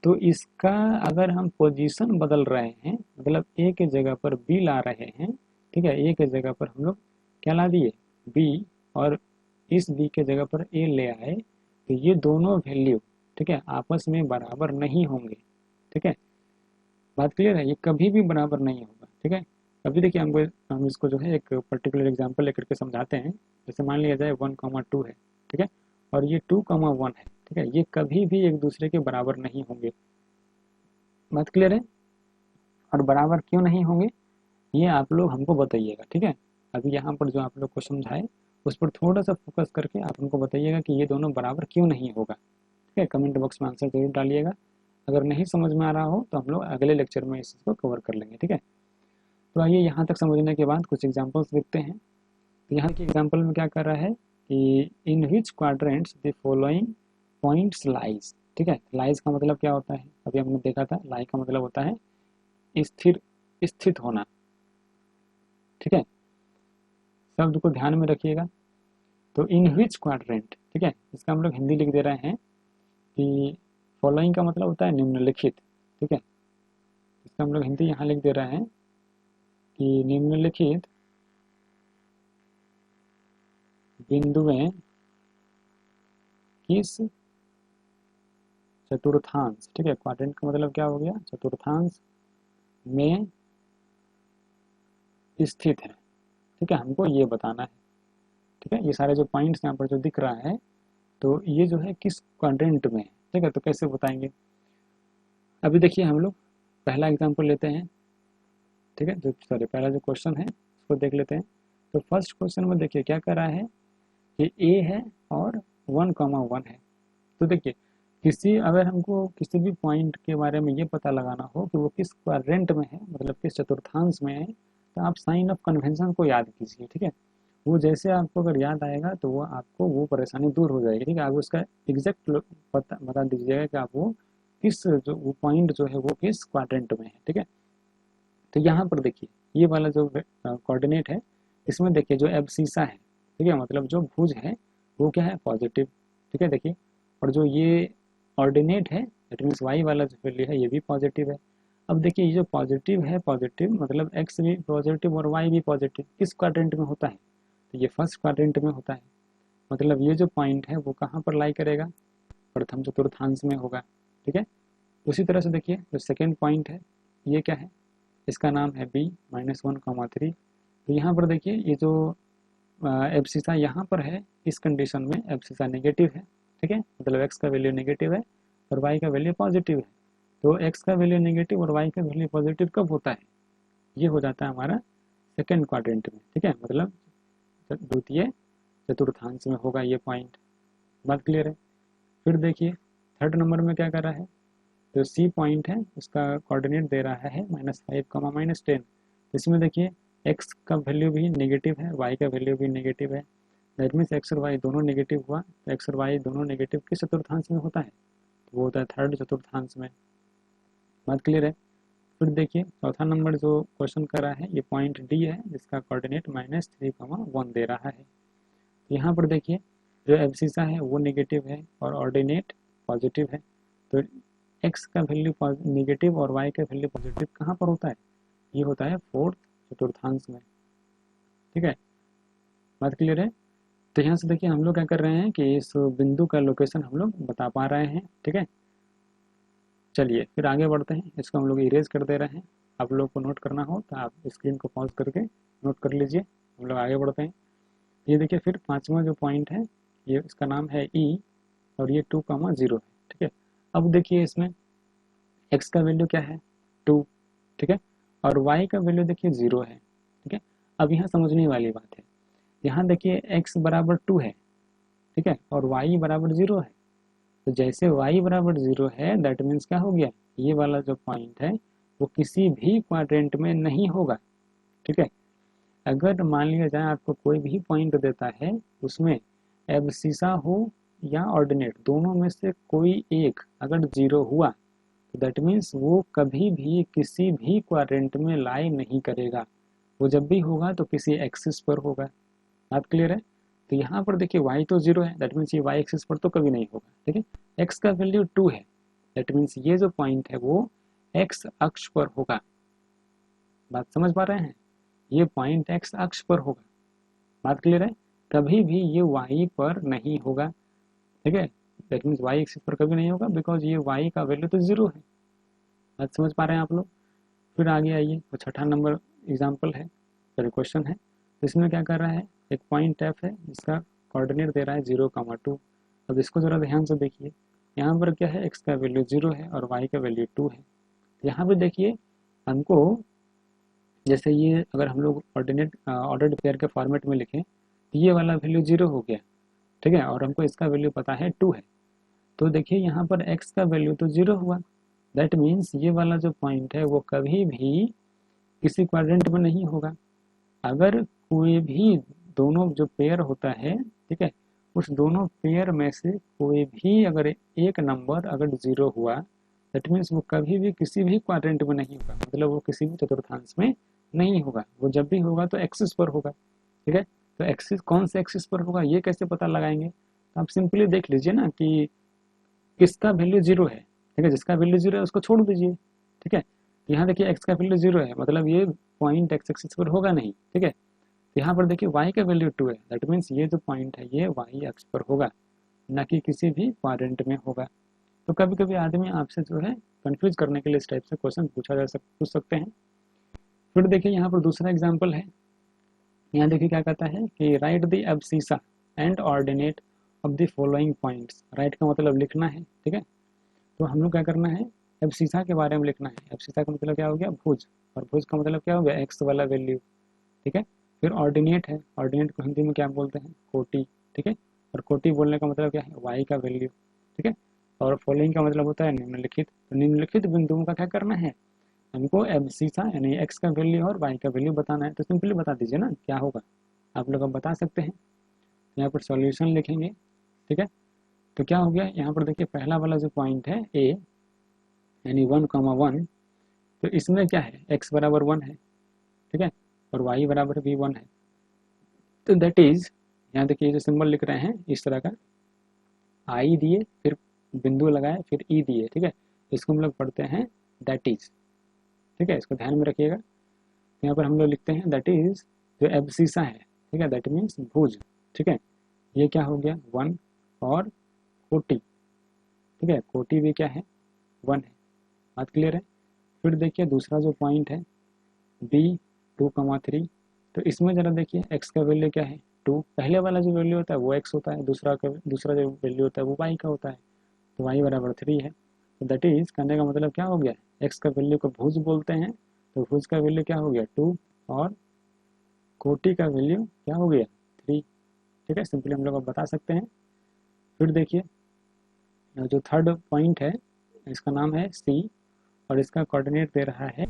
Speaker 1: तो इसका अगर हम पोजीशन बदल रहे हैं मतलब ए के जगह पर बी ला रहे हैं, ठीक है, ए के जगह पर हम लोग क्या ला दिए बी, और इस बी के जगह पर ए ले आए, तो ये दोनों वैल्यू, ठीक है, आपस में बराबर नहीं होंगे, ठीक है। बात क्लियर है, ये कभी भी बराबर नहीं होगा, ठीक है। अभी देखिए हम इसको जो है एक पर्टिकुलर एग्जांपल लेकर के समझाते हैं। जैसे मान लिया जाए 1, 2 है, ठीक है, और ये 2, 1 है, ठीक है, ये कभी भी एक दूसरे के बराबर नहीं होंगे। बात क्लियर है। और बराबर क्यों नहीं होंगे ये आप लोग हमको बताइएगा, ठीक है। अभी यहाँ पर जो आप लोग को समझाए उस पर थोड़ा सा फोकस करके आप हमको बताइएगा कि ये दोनों बराबर क्यों नहीं होगा, ठीक है, कमेंट बॉक्स में आंसर जरूर डालिएगा। अगर नहीं समझ में आ रहा हो तो हम लोग अगले लेक्चर में इस चीज़ को कवर कर लेंगे, ठीक है। तो आइए यहाँ तक समझने के बाद कुछ एग्जाम्पल्स देखते हैं। तो यहाँ के एग्जाम्पल में क्या कर रहा है कि in which quadrants the following points lies, ठीक है, लाइज का मतलब क्या होता है, अभी हमने देखा था, लाई का मतलब होता है स्थिर, स्थित होना, ठीक है, शब्द को ध्यान में रखिएगा। तो इन विच क्वाड्रेंट, ठीक है, इसका हम लोग हिंदी लिख दे रहे हैं कि फॉलोइंग का मतलब होता है निम्नलिखित, ठीक है, इसका हम लोग हिंदी यहाँ लिख दे रहे हैं कि निम्नलिखित बिंदुएं किस चतुर्थांश, ठीक है, क्वाड्रेंट का मतलब क्या हो गया चतुर्थांश में स्थित है, ठीक है, हमको ये बताना है, ठीक है, ये सारे जो पॉइंट्स यहाँ पर जो दिख रहा है तो ये जो है किस क्वाड्रेंट में है, ठीक है, तो कैसे बताएंगे। अभी देखिए हम लोग पहला एग्जांपल लेते हैं, ठीक है, जो सॉरी पहला जो क्वेश्चन है उसको देख लेते हैं। तो फर्स्ट क्वेश्चन में देखिए क्या कर रहा है कि ए है और 1, 1 है। तो देखिए अगर हमको किसी भी पॉइंट के बारे में ये पता लगाना हो कि वो किस क्वाड्रेंट में है मतलब किस चतुर्थांश में है, तो आप साइन ऑफ कन्वेंशन को याद कीजिए, ठीक है, वो जैसे आपको अगर याद आएगा तो वो आपको वो परेशानी दूर हो जाएगी, ठीक है। आप उसका एग्जैक्ट बता दीजिएगा कि आप वो किस जो वो पॉइंट जो है वो किस क्वाड्रेंट में है, ठीक है। तो यहाँ पर देखिए ये वाला जो कोऑर्डिनेट है इसमें देखिए जो एब्सिसा है, ठीक है, मतलब जो भुज है वो क्या है पॉजिटिव, ठीक है, देखिए, और जो ये ऑर्डिनेट है दैट मीन्स वाई वाला जो वैल्यू है ये भी पॉजिटिव है। अब देखिए ये जो पॉजिटिव है, पॉजिटिव मतलब एक्स भी पॉजिटिव और वाई भी पॉजिटिव, किस क्वाड्रेंट में होता है? तो ये फर्स्ट क्वाड्रेंट में होता है, मतलब ये जो पॉइंट है वो कहाँ पर लाई करेगा? प्रथम चतुर्थांश में होगा, ठीक है। उसी तरह से देखिए जो सेकेंड पॉइंट है ये क्या है, इसका नाम है b -1,3। तो यहाँ पर देखिए ये जो एब्सिसा यहाँ पर है, इस कंडीशन में एब्सिसा नेगेटिव है, ठीक है, मतलब x का वैल्यू नेगेटिव है और y का वैल्यू पॉजिटिव है। तो x का वैल्यू नेगेटिव और y का वैल्यू पॉजिटिव कब होता है? ये हो जाता है हमारा सेकेंड क्वाड्रेंट में, ठीक है, मतलब द्वितीय चतुर्थांश में होगा ये पॉइंट। बात क्लियर है? फिर देखिए थर्ड नंबर में क्या कर रहा है, जो सी पॉइंट है उसका कोऑर्डिनेट दे रहा है -5, -10। इसमें देखिए x का वैल्यू भी नेगेटिव है, y का वैल्यू भी नेगेटिव है, दैट मीन्स x और y दोनों नेगेटिव हुआ। तो x और y दोनों नेगेटिव किस चतुर्थांश में होता है? तो वो होता है थर्ड चतुर्थांश में। बात क्लियर है? फिर देखिए चौथा नंबर जो क्वेश्चन कर रहा है ये पॉइंट डी है, जिसका कोऑर्डिनेट -3, 1 दे रहा है। यहाँ पर देखिए जो एब्सिसा है वो नेगेटिव है और ऑर्डिनेट पॉजिटिव है। तो x का वैल्यू नेगेटिव और y का वैल्यू पॉजिटिव कहाँ पर होता है? ये होता है फोर्थ चतुर्थांश में, ठीक है। बात क्लियर है? तो यहाँ से देखिए हम लोग क्या कर रहे हैं कि इस बिंदु का लोकेशन हम लोग बता पा रहे हैं, ठीक है। चलिए फिर आगे बढ़ते हैं, इसको हम लोग इरेज कर दे रहे हैं। आप लोग को नोट करना हो तो आप स्क्रीन को पॉज करके नोट कर लीजिए, हम लोग आगे बढ़ते हैं। ये देखिए फिर पांचवा जो पॉइंट है ये इसका नाम है ई और ये 2,0 है, ठीक है। अब देखिए इसमें x का वैल्यू क्या है 2, ठीक है, और y का वैल्यू देखिए 0 है, ठीक है। अब यहाँ समझने वाली बात है, यहाँ देखिए x बराबर 2 है, ठीक है, और y बराबर 0 है। तो जैसे y बराबर 0 है दैट मीन्स क्या हो गया, ये वाला जो पॉइंट है वो किसी भी क्वाड्रेंट में नहीं होगा, ठीक है। अगर मान लिया जाए आपको कोई भी पॉइंट देता है उसमें एब्सिसा हो या ऑर्डिनेट, दोनों में से कोई एक अगर 0 हुआ तो दैट मीन्स वो कभी भी किसी भी क्वाड्रेंट में लाई नहीं करेगा, वो जब भी होगा तो किसी एक्सिस पर होगा। बात क्लियर है? तो यहाँ पर देखिए y तो 0 है, दैट मीन्स ये y एक्सिस पर तो कभी नहीं होगा, ठीक है। x का वैल्यू 2 है, दैट मीन्स ये जो पॉइंट है वो x अक्ष पर होगा। बात समझ पा रहे हैं? ये पॉइंट x अक्ष पर होगा। बात क्लियर है? कभी भी ये y पर नहीं होगा, ठीक है। दैट मीन्स y एक्सिस पर कभी नहीं होगा बिकॉज ये y का वैल्यू तो 0 है। बात समझ पा रहे हैं आप लोग? फिर आगे आइए, तो छठा नंबर एग्जाम्पल है, फिर क्वेश्चन है। तो इसमें क्या कर रहा है, एक पॉइंट f है जिसका कोऑर्डिनेट दे रहा है 0,2। अब इसको ज़रा ध्यान से देखिए, यहाँ पर क्या है, x का वैल्यू 0 है और y का वैल्यू 2 है। यहाँ पे देखिए हमको, जैसे ये अगर हम लोग ऑर्डिनेट ऑर्डर्ड पेयर के फॉर्मेट में लिखें तो ये वाला वैल्यू 0 हो गया, ठीक है, और हमको इसका वैल्यू पता है 2 है। तो देखिए यहाँ पर x का वैल्यू तो 0 हुआ, दैट मीन्स ये वाला जो पॉइंट है वो कभी भी किसी क्वाड्रेंट में नहीं होगा। अगर कोई भी दोनों जो पेयर होता है, ठीक है, उस दोनों पेयर में से कोई भी अगर एक नंबर अगर 0 हुआ दैट मीन्स वो कभी भी किसी भी क्वाड्रेंट में नहीं होगा, मतलब वो किसी भी चतुर्थांश में नहीं होगा, वो जब भी होगा तो एक्सिस पर होगा, ठीक है। तो एक्सिस कौन से एक्सिस पर होगा ये कैसे पता लगाएंगे, तो आप सिंपली देख लीजिए ना कि किसका वैल्यू 0 है, ठीक है, जिसका वैल्यू 0 है उसको छोड़ दीजिए, ठीक है। यहाँ देखिए x का वैल्यू 0 है, मतलब ये पॉइंट x एक्सिस पर होगा नहीं, ठीक है। यहाँ पर देखिए y का वैल्यू 2 है, दैट मीन्स ये जो पॉइंट है ये y अक्ष पर होगा, ना कि किसी भी क्वाड्रेंट में होगा। तो कभी कभी आदमी आपसे जो है कंफ्यूज करने के लिए इस टाइप से क्वेश्चन पूछ सकते हैं। फिर देखिए यहाँ पर दूसरा एग्जाम्पल है, यहाँ देखिए क्या कहता है कि right the abscissa and ordinate of the following points. Right का मतलब लिखना है, ठीक है। तो हम लोग क्या करना है, एब्सिसा के बारे में लिखना है। एब्सिसा का मतलब क्या हो गया, भुज, और भुज का मतलब क्या हो गया, एक्स वाला वैल्यू, ठीक है। फिर ऑर्डिनेट है, ऑर्डिनेट को हिंदी में क्या बोलते हैं, कोटि, ठीक है, और कोटि बोलने का मतलब क्या है, वाई का वैल्यू, ठीक है। और फॉलोइंग का मतलब होता है निम्नलिखित। तो निम्नलिखित बिंदुओं का क्या करना है, हमको एब्सिसा यानी एक्स का वैल्यू और वाई का वैल्यू बताना है। तो सिंपली बता दीजिए ना क्या होगा, आप लोग अब बता सकते हैं। यहाँ पर सॉल्यूशन लिखेंगे, ठीक है। तो क्या हो गया, यहाँ पर देखिए पहला वाला जो पॉइंट है ए यानी 1,1, तो इसमें क्या है, x बराबर 1 है, ठीक है, और y बराबर भी 1 है। तो दैट इज, यहाँ देखिए जो सिंबल लिख रहे हैं इस तरह का, i दिए फिर बिंदु लगाए फिर e दिए, ठीक है, इसको हम लोग पढ़ते हैं दैट इज, ठीक है, इसको ध्यान में रखिएगा। तो यहाँ पर हम लोग लिखते हैं दैट इज जो एब्सिसा है, ठीक है, दैट मीन्स भुज, ठीक है, ये क्या हो गया 1 और कोटि, ठीक है, कोटि भी क्या है 1 है। बात क्लियर है। फिर देखिए दूसरा जो पॉइंट है बी 2,3, तो इसमें ज़रा देखिए x का वैल्यू क्या है 2, पहले वाला जो वैल्यू होता है वो x होता है, दूसरा जो वैल्यू होता है वो y का होता है, तो y बराबर 3 है। तो दैट इज करने का मतलब क्या हो गया, x का वैल्यू को भुज बोलते हैं, तो भुज का वैल्यू क्या हो गया 2 और कोटि का वैल्यू क्या हो गया 3, ठीक है, सिंपली हम लोग अब बता सकते हैं। फिर देखिए जो थर्ड पॉइंट है इसका नाम है सी और इसका कोऑर्डिनेट दे रहा है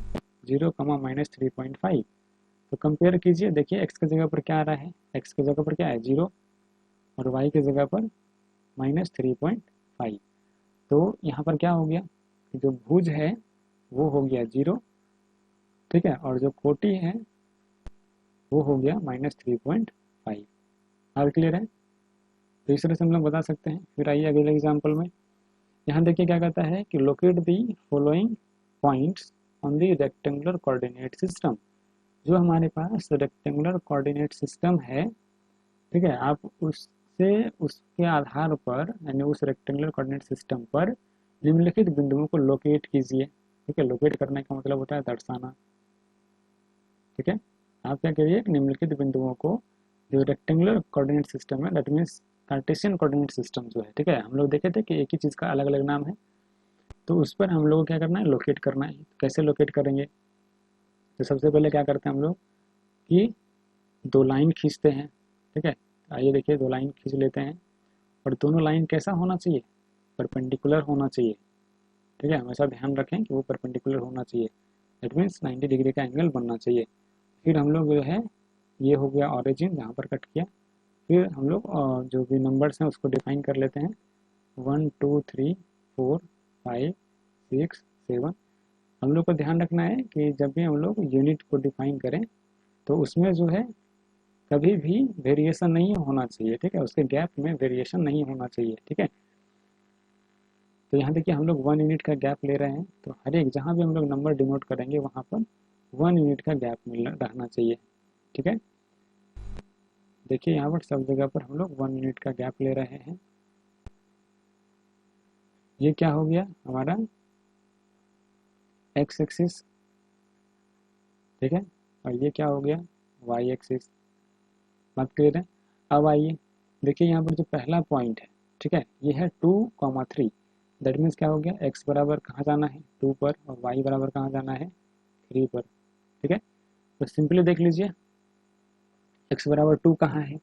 Speaker 1: 0, -3.5। तो कंपेयर कीजिए, देखिए x की जगह पर क्या आ रहा है, x की जगह पर क्या है 0 और y की जगह पर -3.5। तो यहाँ पर क्या हो गया, जो भुज है वो हो गया 0, ठीक है, और जो कोटि है वो हो गया -3.5। और क्लियर है। तो इस तरह से हम लोग बता सकते हैं। फिर आइए अगले एग्जाम्पल में, यहाँ देखिए क्या कहता है कि locate the following points on the rectangular coordinate system. जो हमारे पास रेक्टेंगुलर कोऑर्डिनेट सिस्टम है, ठीक है, आप उससे उसके आधार पर यानी उस रेक्टेंगुलर कोऑर्डिनेट सिस्टम पर निम्नलिखित बिंदुओं को लोकेट कीजिए। ठीक है, लोकेट करने का मतलब होता है दर्शाना। ठीक है, आप क्या करिए, निम्नलिखित बिंदुओं को जो रेक्टेंगुलर कोऑर्डिनेट सिस्टम है that means Cartesian coordinate system जो है, ठीक है, हम लोग देखे थे कि एक ही चीज़ का अलग अलग नाम है, तो उस पर हम लोग को क्या करना है, लोकेट करना है। कैसे लोकेट करेंगे, तो सबसे पहले क्या करते हैं हम लोग कि दो लाइन खींचते हैं। ठीक है, आइए देखिए दो लाइन खींच लेते हैं और दोनों लाइन कैसा होना चाहिए, परपेंडिकुलर होना चाहिए। ठीक है, हमेशा ध्यान रखें कि वो परपेंडिकुलर होना चाहिए, दैट मीन्स 90 डिग्री का एंगल बनना चाहिए। फिर हम लोग जो है ये हो गया ऑरिजिन जहाँ पर कट किया। फिर हम लोग जो भी नंबर्स हैं उसको डिफाइन कर लेते हैं 1 2 3 4 5 6 7। हम लोग को ध्यान रखना है कि जब भी हम लोग यूनिट को डिफाइन करें तो उसमें जो है कभी भी वेरिएशन नहीं होना चाहिए। ठीक है, उसके गैप में वेरिएशन नहीं होना चाहिए। ठीक है, तो यहाँ देखिए हम लोग 1 यूनिट का गैप ले रहे हैं, तो हर एक जहाँ भी हम लोग नंबर डिनोट करेंगे वहाँ पर 1 यूनिट का गैप मिल रहना चाहिए। ठीक है, देखिए यहाँ पर सब जगह पर हम लोग 1 यूनिट का गैप ले रहे हैं। ये क्या हो गया हमारा एक्स एक्सिस, ठीक है, और ये क्या हो गया वाई एक्सिस। बात क्लियर है। अब आइए देखिए यहाँ पर जो पहला पॉइंट है, ठीक है, ये है 2,3। दैट मीन्स क्या हो गया, x बराबर कहाँ जाना है 2 पर और y बराबर कहाँ जाना है 3 पर। ठीक है, तो सिंपली देख लीजिए x बराबर 2 कहाँ है।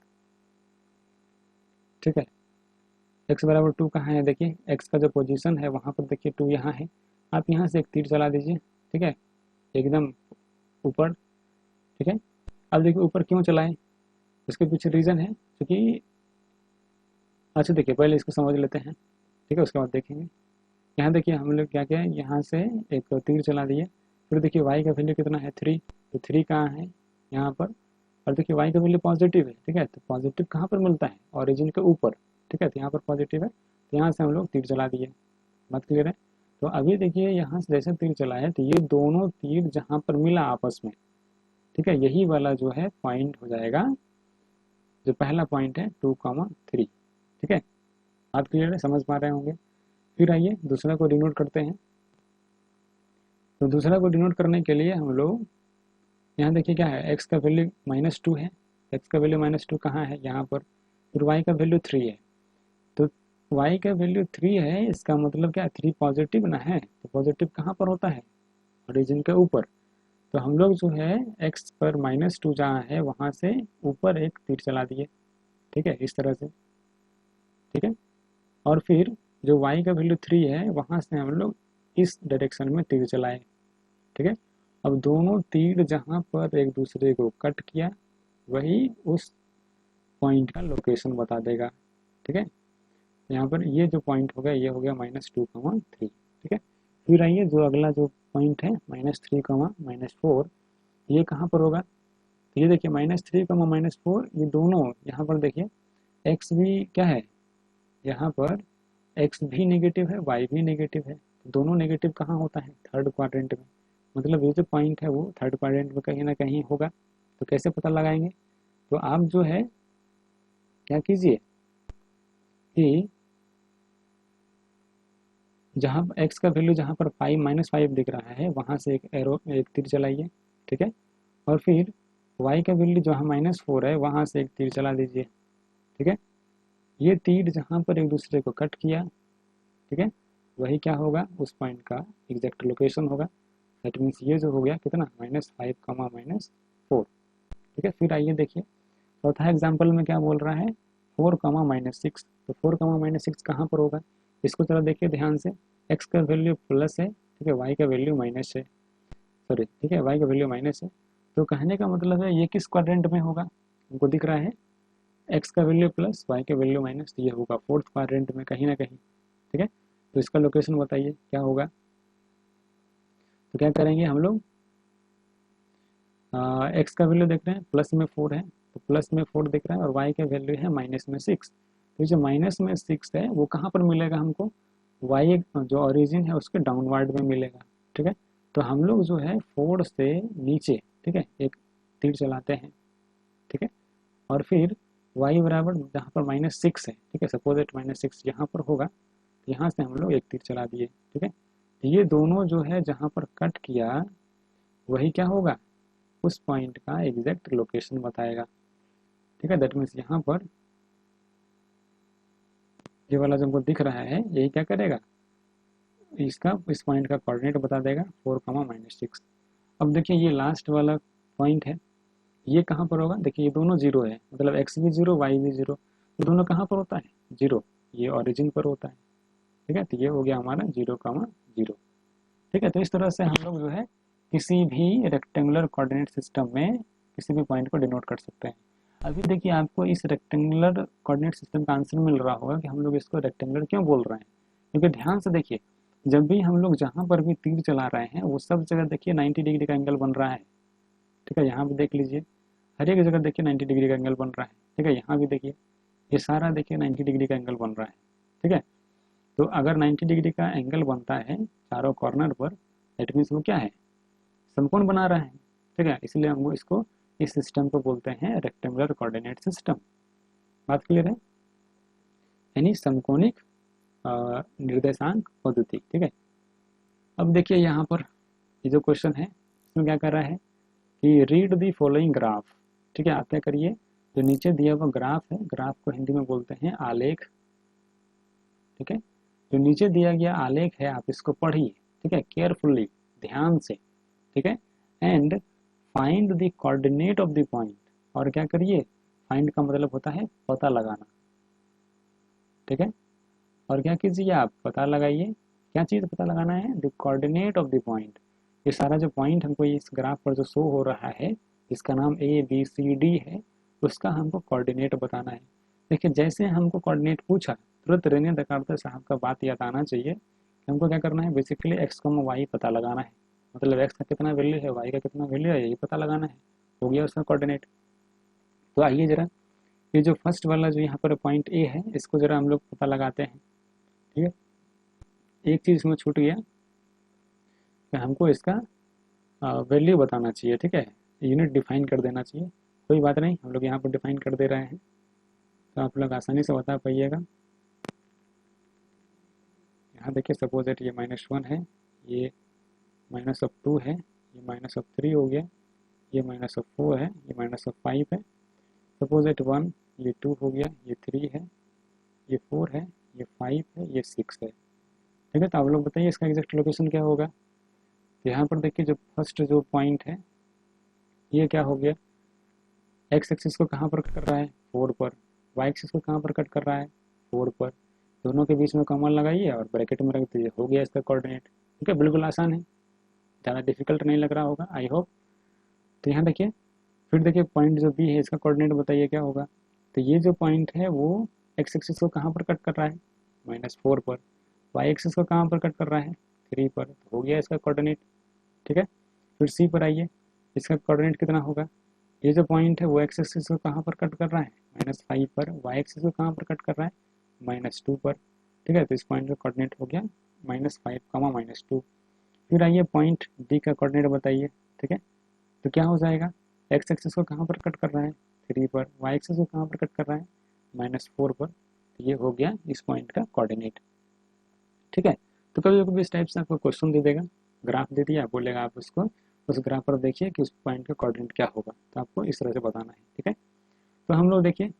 Speaker 1: ठीक है, x बराबर 2 कहाँ है, देखिए x का जो पोजीशन है वहाँ पर देखिए 2 यहाँ है। आप यहाँ से एक तीर चला दीजिए, ठीक है, एकदम ऊपर। ठीक है, अब देखिए ऊपर क्यों चलाएं, उसके पीछे रीज़न है क्योंकि अच्छा देखिए पहले इसको समझ लेते हैं, ठीक है, उसके बाद देखेंगे। यहाँ देखिए हम लोग क्या क्या है, यहाँ से एक तीर चला दिए। फिर देखिए y का वैल्यू कितना है 3, तो 3 कहाँ है यहाँ पर, और देखिए y का वैल्यू पॉजिटिव है। ठीक है, तो पॉजिटिव कहाँ पर मिलता है, ओरिजिन के ऊपर। ठीक है, तो यहाँ पर पॉजिटिव है, तो यहाँ से हम लोग तीर चला दिए। बात क्लियर है। तो अभी देखिए यहाँ से जैसे तीर चला है तो ये दोनों तीर जहाँ पर मिला आपस में, ठीक है, यही वाला जो है पॉइंट हो जाएगा, जो पहला पॉइंट है 2,3। ठीक है, बात क्लियर है, समझ पा रहे होंगे। फिर आइए दूसरा को डिनोट करते हैं। तो दूसरा को डिनोट करने के लिए हम लोग यहाँ देखिए क्या है, x का वैल्यू -2 है, x का वैल्यू -2 कहाँ है यहाँ पर, फिर y का वैल्यू 3 है। तो y का वैल्यू 3 है, इसका मतलब क्या 3 पॉजिटिव ना है, तो पॉजिटिव कहाँ पर होता है, ओरिजिन के ऊपर। तो हम लोग जो है x पर -2 जहाँ है वहाँ से ऊपर एक तीर चला दिए। ठीक है, इस तरह से। ठीक है, और फिर जो y का वैल्यू 3 है वहाँ से हम लोग इस डायरेक्शन में तीर चलाए। ठीक है, अब दोनों तीर जहाँ पर एक दूसरे को कट किया वही उस पॉइंट का लोकेशन बता देगा। ठीक है, यहाँ पर ये जो पॉइंट हो गया ये हो गया -2,3। ठीक है, फिर आइए जो अगला जो पॉइंट है -3, -4, ये कहाँ पर होगा, तो ये देखिए -3, -4 ये दोनों यहाँ पर देखिए x भी क्या है, यहाँ पर x भी नेगेटिव है y भी नेगेटिव है, दोनों नेगेटिव कहाँ होता है थर्ड क्वाड्रेंट में। मतलब ये जो पॉइंट है वो थर्ड क्वाड्रेंट में कहीं ना कहीं होगा। तो कैसे पता लगाएंगे? तो आप जो है क्या कीजिए कि जहाँ x का वैल्यू जहाँ पर 5 दिख रहा है वहाँ से एक एरो एक तीर चलाइए, ठीक है। और फिर y का वैल्यू जहाँ -4 है वहाँ से एक तीर चला दीजिए, ठीक है। ये तीर जहाँ पर एक दूसरे को कट किया, ठीक है, वही क्या होगा उस पॉइंट का एग्जैक्ट लोकेशन होगा। दैट मीन्स ये जो हो गया कितना -5 कमा -4, ठीक है। फिर आइए देखिए चौथा एग्जाम्पल में क्या बोल रहा है 4 कमा -6। तो 4 कमा -6 कहाँ पर होगा? इसको जरा देखिए ध्यान से। x का वैल्यू प्लस है, ठीक है, y का वैल्यू माइनस है, सॉरी ठीक है, y का वैल्यू माइनस है। तो कहने का मतलब है ये किस क्वाड्रेंट में होगा? हमको दिख रहा है x का वैल्यू प्लस y का वैल्यू माइनस, तो ये होगा फोर्थ क्वाड्रेंट में कहीं ना कहीं, ठीक है। तो इसका लोकेशन बताइए क्या होगा? तो क्या करेंगे हम लोग, x का वैल्यू देख रहे हैं प्लस में 4 है, तो प्लस में 4 दिख रहा है, और y का वैल्यू है -6। तो जो -6 है वो कहाँ पर मिलेगा हमको? y जो ओरिजिन है उसके डाउनवर्ड में मिलेगा, ठीक है। तो हम लोग जो है 4 से नीचे, ठीक है, एक तीर चलाते हैं, ठीक है। और फिर y बराबर जहाँ पर -6 है, ठीक है, सपोज इट -6 यहाँ पर होगा, तो यहाँ से हम लोग एक तीर चला दिए, ठीक है। तो ये दोनों जो है जहाँ पर कट किया वही क्या होगा उस पॉइंट का एग्जैक्ट लोकेशन बताएगा, ठीक है। दैट मीन्स यहाँ पर ये वाला जो हमको दिख रहा है यही क्या करेगा इसका इस पॉइंट का कोऑर्डिनेट बता देगा 4 कमा -6। अब देखिए ये लास्ट वाला पॉइंट है, ये कहाँ पर होगा? देखिए ये दोनों जीरो है, मतलब x भी जीरो y भी जीरो, तो दोनों कहाँ पर होता है? जीरो, ये ओरिजिन पर होता है, ठीक है। तो ये हो गया हमारा 0, 0, ठीक है। तो इस तरह से हम लोग जो है किसी भी रेक्टेंगुलर कोऑर्डिनेट सिस्टम में किसी भी पॉइंट को डिनोट कर सकते हैं। अभी देखिए आपको इस रेक्टेंगुलर कोऑर्डिनेट सिस्टम का आंसर मिल रहा होगा कि हम लोग इसको रेक्टेंगुलर क्यों बोल रहे हैं, क्योंकि ध्यान से देखिए जब भी हम लोग जहाँ पर भी तीर चला रहे हैं वो सब जगह देखिए 90 डिग्री का एंगल बन रहा है, ठीक है। यहाँ भी देख लीजिए हर एक जगह देखिए 90 डिग्री का एंगल बन रहा है, ठीक है। यहाँ भी देखिए ये सारा देखिए 90 डिग्री का एंगल बन रहा है, ठीक है। तो अगर 90 डिग्री का एंगल बनता है चारों कॉर्नर पर, दैट मीन्स वो क्या है समकोण बना रहा है, ठीक है। इसलिए हम वो इसको इस सिस्टम को बोलते हैं रेक्टेंगुलर कोऑर्डिनेट सिस्टम। बात क्लियर है? यानी समकोणिक निर्देशांक पद्धति, ठीक है। अब देखिए यहाँ पर ये जो क्वेश्चन है इसमें क्या कर रहा है कि रीड दी फॉलोइंग ग्राफ, ठीक है। आप क्या करिए जो नीचे दिया हुआ ग्राफ है, ग्राफ को हिंदी में बोलते हैं आलेख, ठीक है। जो नीचे दिया गया आलेख है आप इसको पढ़िए, ठीक है, केयरफुल्ली, ध्यान से, ठीक है। And find the coordinate of the point, और क्या करिए फाइंड का मतलब होता है पता लगाना, ठीक है। और क्या कीजिए आप पता लगाइए, क्या चीज़ पता लगाना है? The coordinate of the point. ये सारा जो पॉइंट हमको इस ग्राफ पर जो शो हो रहा है जिसका नाम ABCD है उसका हमको कोऑर्डिनेट बताना है। देखिए जैसे हमको कोऑर्डिनेट पूछा तुरंत रेने दकार्ता साहब का बात याद आना चाहिए कि हमको क्या करना है बेसिकली x, y पता लगाना है, मतलब x का कितना वैल्यू है y का कितना वैल्यू है यही पता लगाना है, हो गया उसका कोऑर्डिनेट। तो आइए जरा ये जो फर्स्ट वाला जो यहाँ पर पॉइंट A है इसको जरा हम लोग पता लगाते हैं, ठीक है। एक चीज़ इसमें छूट गया कि हमको इसका वैल्यू बताना चाहिए, ठीक है, यूनिट डिफाइन कर देना चाहिए। कोई बात नहीं हम लोग यहाँ पर डिफाइन कर दे रहे हैं तो आप लोग आसानी से बता पाइएगा। यहाँ देखिए सपोज दैट ये -1 है, ये -2 है, ये -3 हो गया, ये -4 है, ये -5 है, सपोज दैट 1, ये 2 हो गया, ये 3 है, ये 4 है, ये 5 है, ये 6 है, ठीक है। तो आप लोग बताइए इसका एग्जैक्ट लोकेशन क्या होगा? तो यहाँ पर देखिए जो फर्स्ट जो पॉइंट है ये क्या हो गया एक्स एक्सिस को कहाँ पर कट कर रहा है 4 पर, वाई एक्सिस को कहाँ पर कट कर रहा है 4 पर, दोनों के बीच में कॉमन लगाइए और ब्रैकेट में रख दीजिए, हो गया इसका कोऑर्डिनेट, ठीक है। बिल्कुल आसान है, ज़्यादा डिफिकल्ट नहीं लग रहा होगा आई होप। तो यहाँ देखिए फिर देखिए पॉइंट जो बी है इसका कोऑर्डिनेट बताइए क्या होगा? तो ये जो पॉइंट है वो एक्स एक्सिस को कहाँ पर कट कर रहा है -4 पर, वाई एक्सिस को कहाँ पर कट कर रहा है 3 पर, तो हो गया इसका कोऑर्डिनेट, ठीक है। फिर सी पर आइए, इसका कोऑर्डिनेट कितना होगा? ये जो पॉइंट है वो एक्स एक्सिस को कहाँ पर कट कर रहा है -5 पर, वाई एक्सिस को कहाँ पर कट कर रहा है -2 पर, ठीक है। तो इस पॉइंट का कोऑर्डिनेट हो गया -5, -2। फिर आइए पॉइंट डी का कोऑर्डिनेट बताइए, ठीक है। तो क्या हो जाएगा, एक्स एक्सिस को कहाँ पर कट कर रहा है, 3 पर, वाई एक्सिस को कहाँ पर कट कर रहा है, -4 पर। तो ये हो गया इस पॉइंट का कोऑर्डिनेट, ठीक है। तो कभी कभी इस टाइप से आपको क्वेश्चन दे देगा, ग्राफ दे दिया, बोलेगा आप उसको उस ग्राफ पर देखिए कि उस पॉइंट का कोऑर्डिनेट क्या होगा, तो आपको इस तरह से बताना है, ठीक है। तो हम लोग देखिए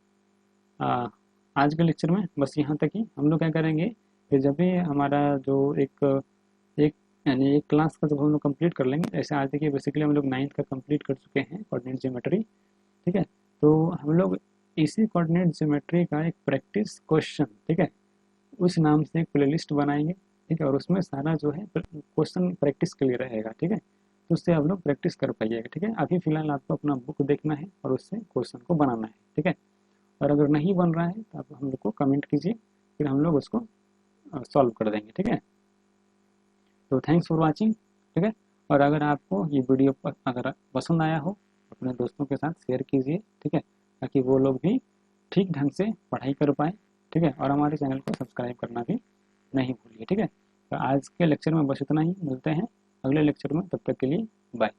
Speaker 1: आज के लेक्चर में बस यहाँ तक ही। हम लोग क्या करेंगे कि जब भी हमारा जो एक एक यानी एक क्लास का जब हम लोग कंप्लीट कर लेंगे, ऐसे आज देखिए बेसिकली हम लोग 9th का कंप्लीट कर चुके हैं कोऑर्डिनेट ज्योमेट्री, ठीक है। तो हम लोग इसी कोऑर्डिनेट ज्योमेट्री का एक प्रैक्टिस क्वेश्चन, ठीक है, उस नाम से एक प्लेलिस्ट बनाएंगे, ठीक है, और उसमें सारा जो है क्वेश्चन प्रैक्टिस के लिए रहेगा, ठीक है। तो उससे आप लोग प्रैक्टिस कर पाइएगा, ठीक है। अभी फिलहाल आपको अपना बुक देखना है और उससे क्वेश्चन को बनाना है, ठीक है। और अगर नहीं बन रहा है तो आप हम लोग को कमेंट कीजिए, फिर हम लोग उसको सॉल्व कर देंगे, ठीक है। तो थैंक्स फॉर वाचिंग, ठीक है। और अगर आपको ये वीडियो अगर पसंद आया हो, अपने दोस्तों के साथ शेयर कीजिए, ठीक है, ताकि वो लोग भी ठीक ढंग से पढ़ाई कर पाए, ठीक है। और हमारे चैनल को सब्सक्राइब करना भी नहीं भूलिए, ठीक है। तो आज के लेक्चर में बस इतना ही, मिलते हैं अगले लेक्चर में, तब तक के लिए बाय।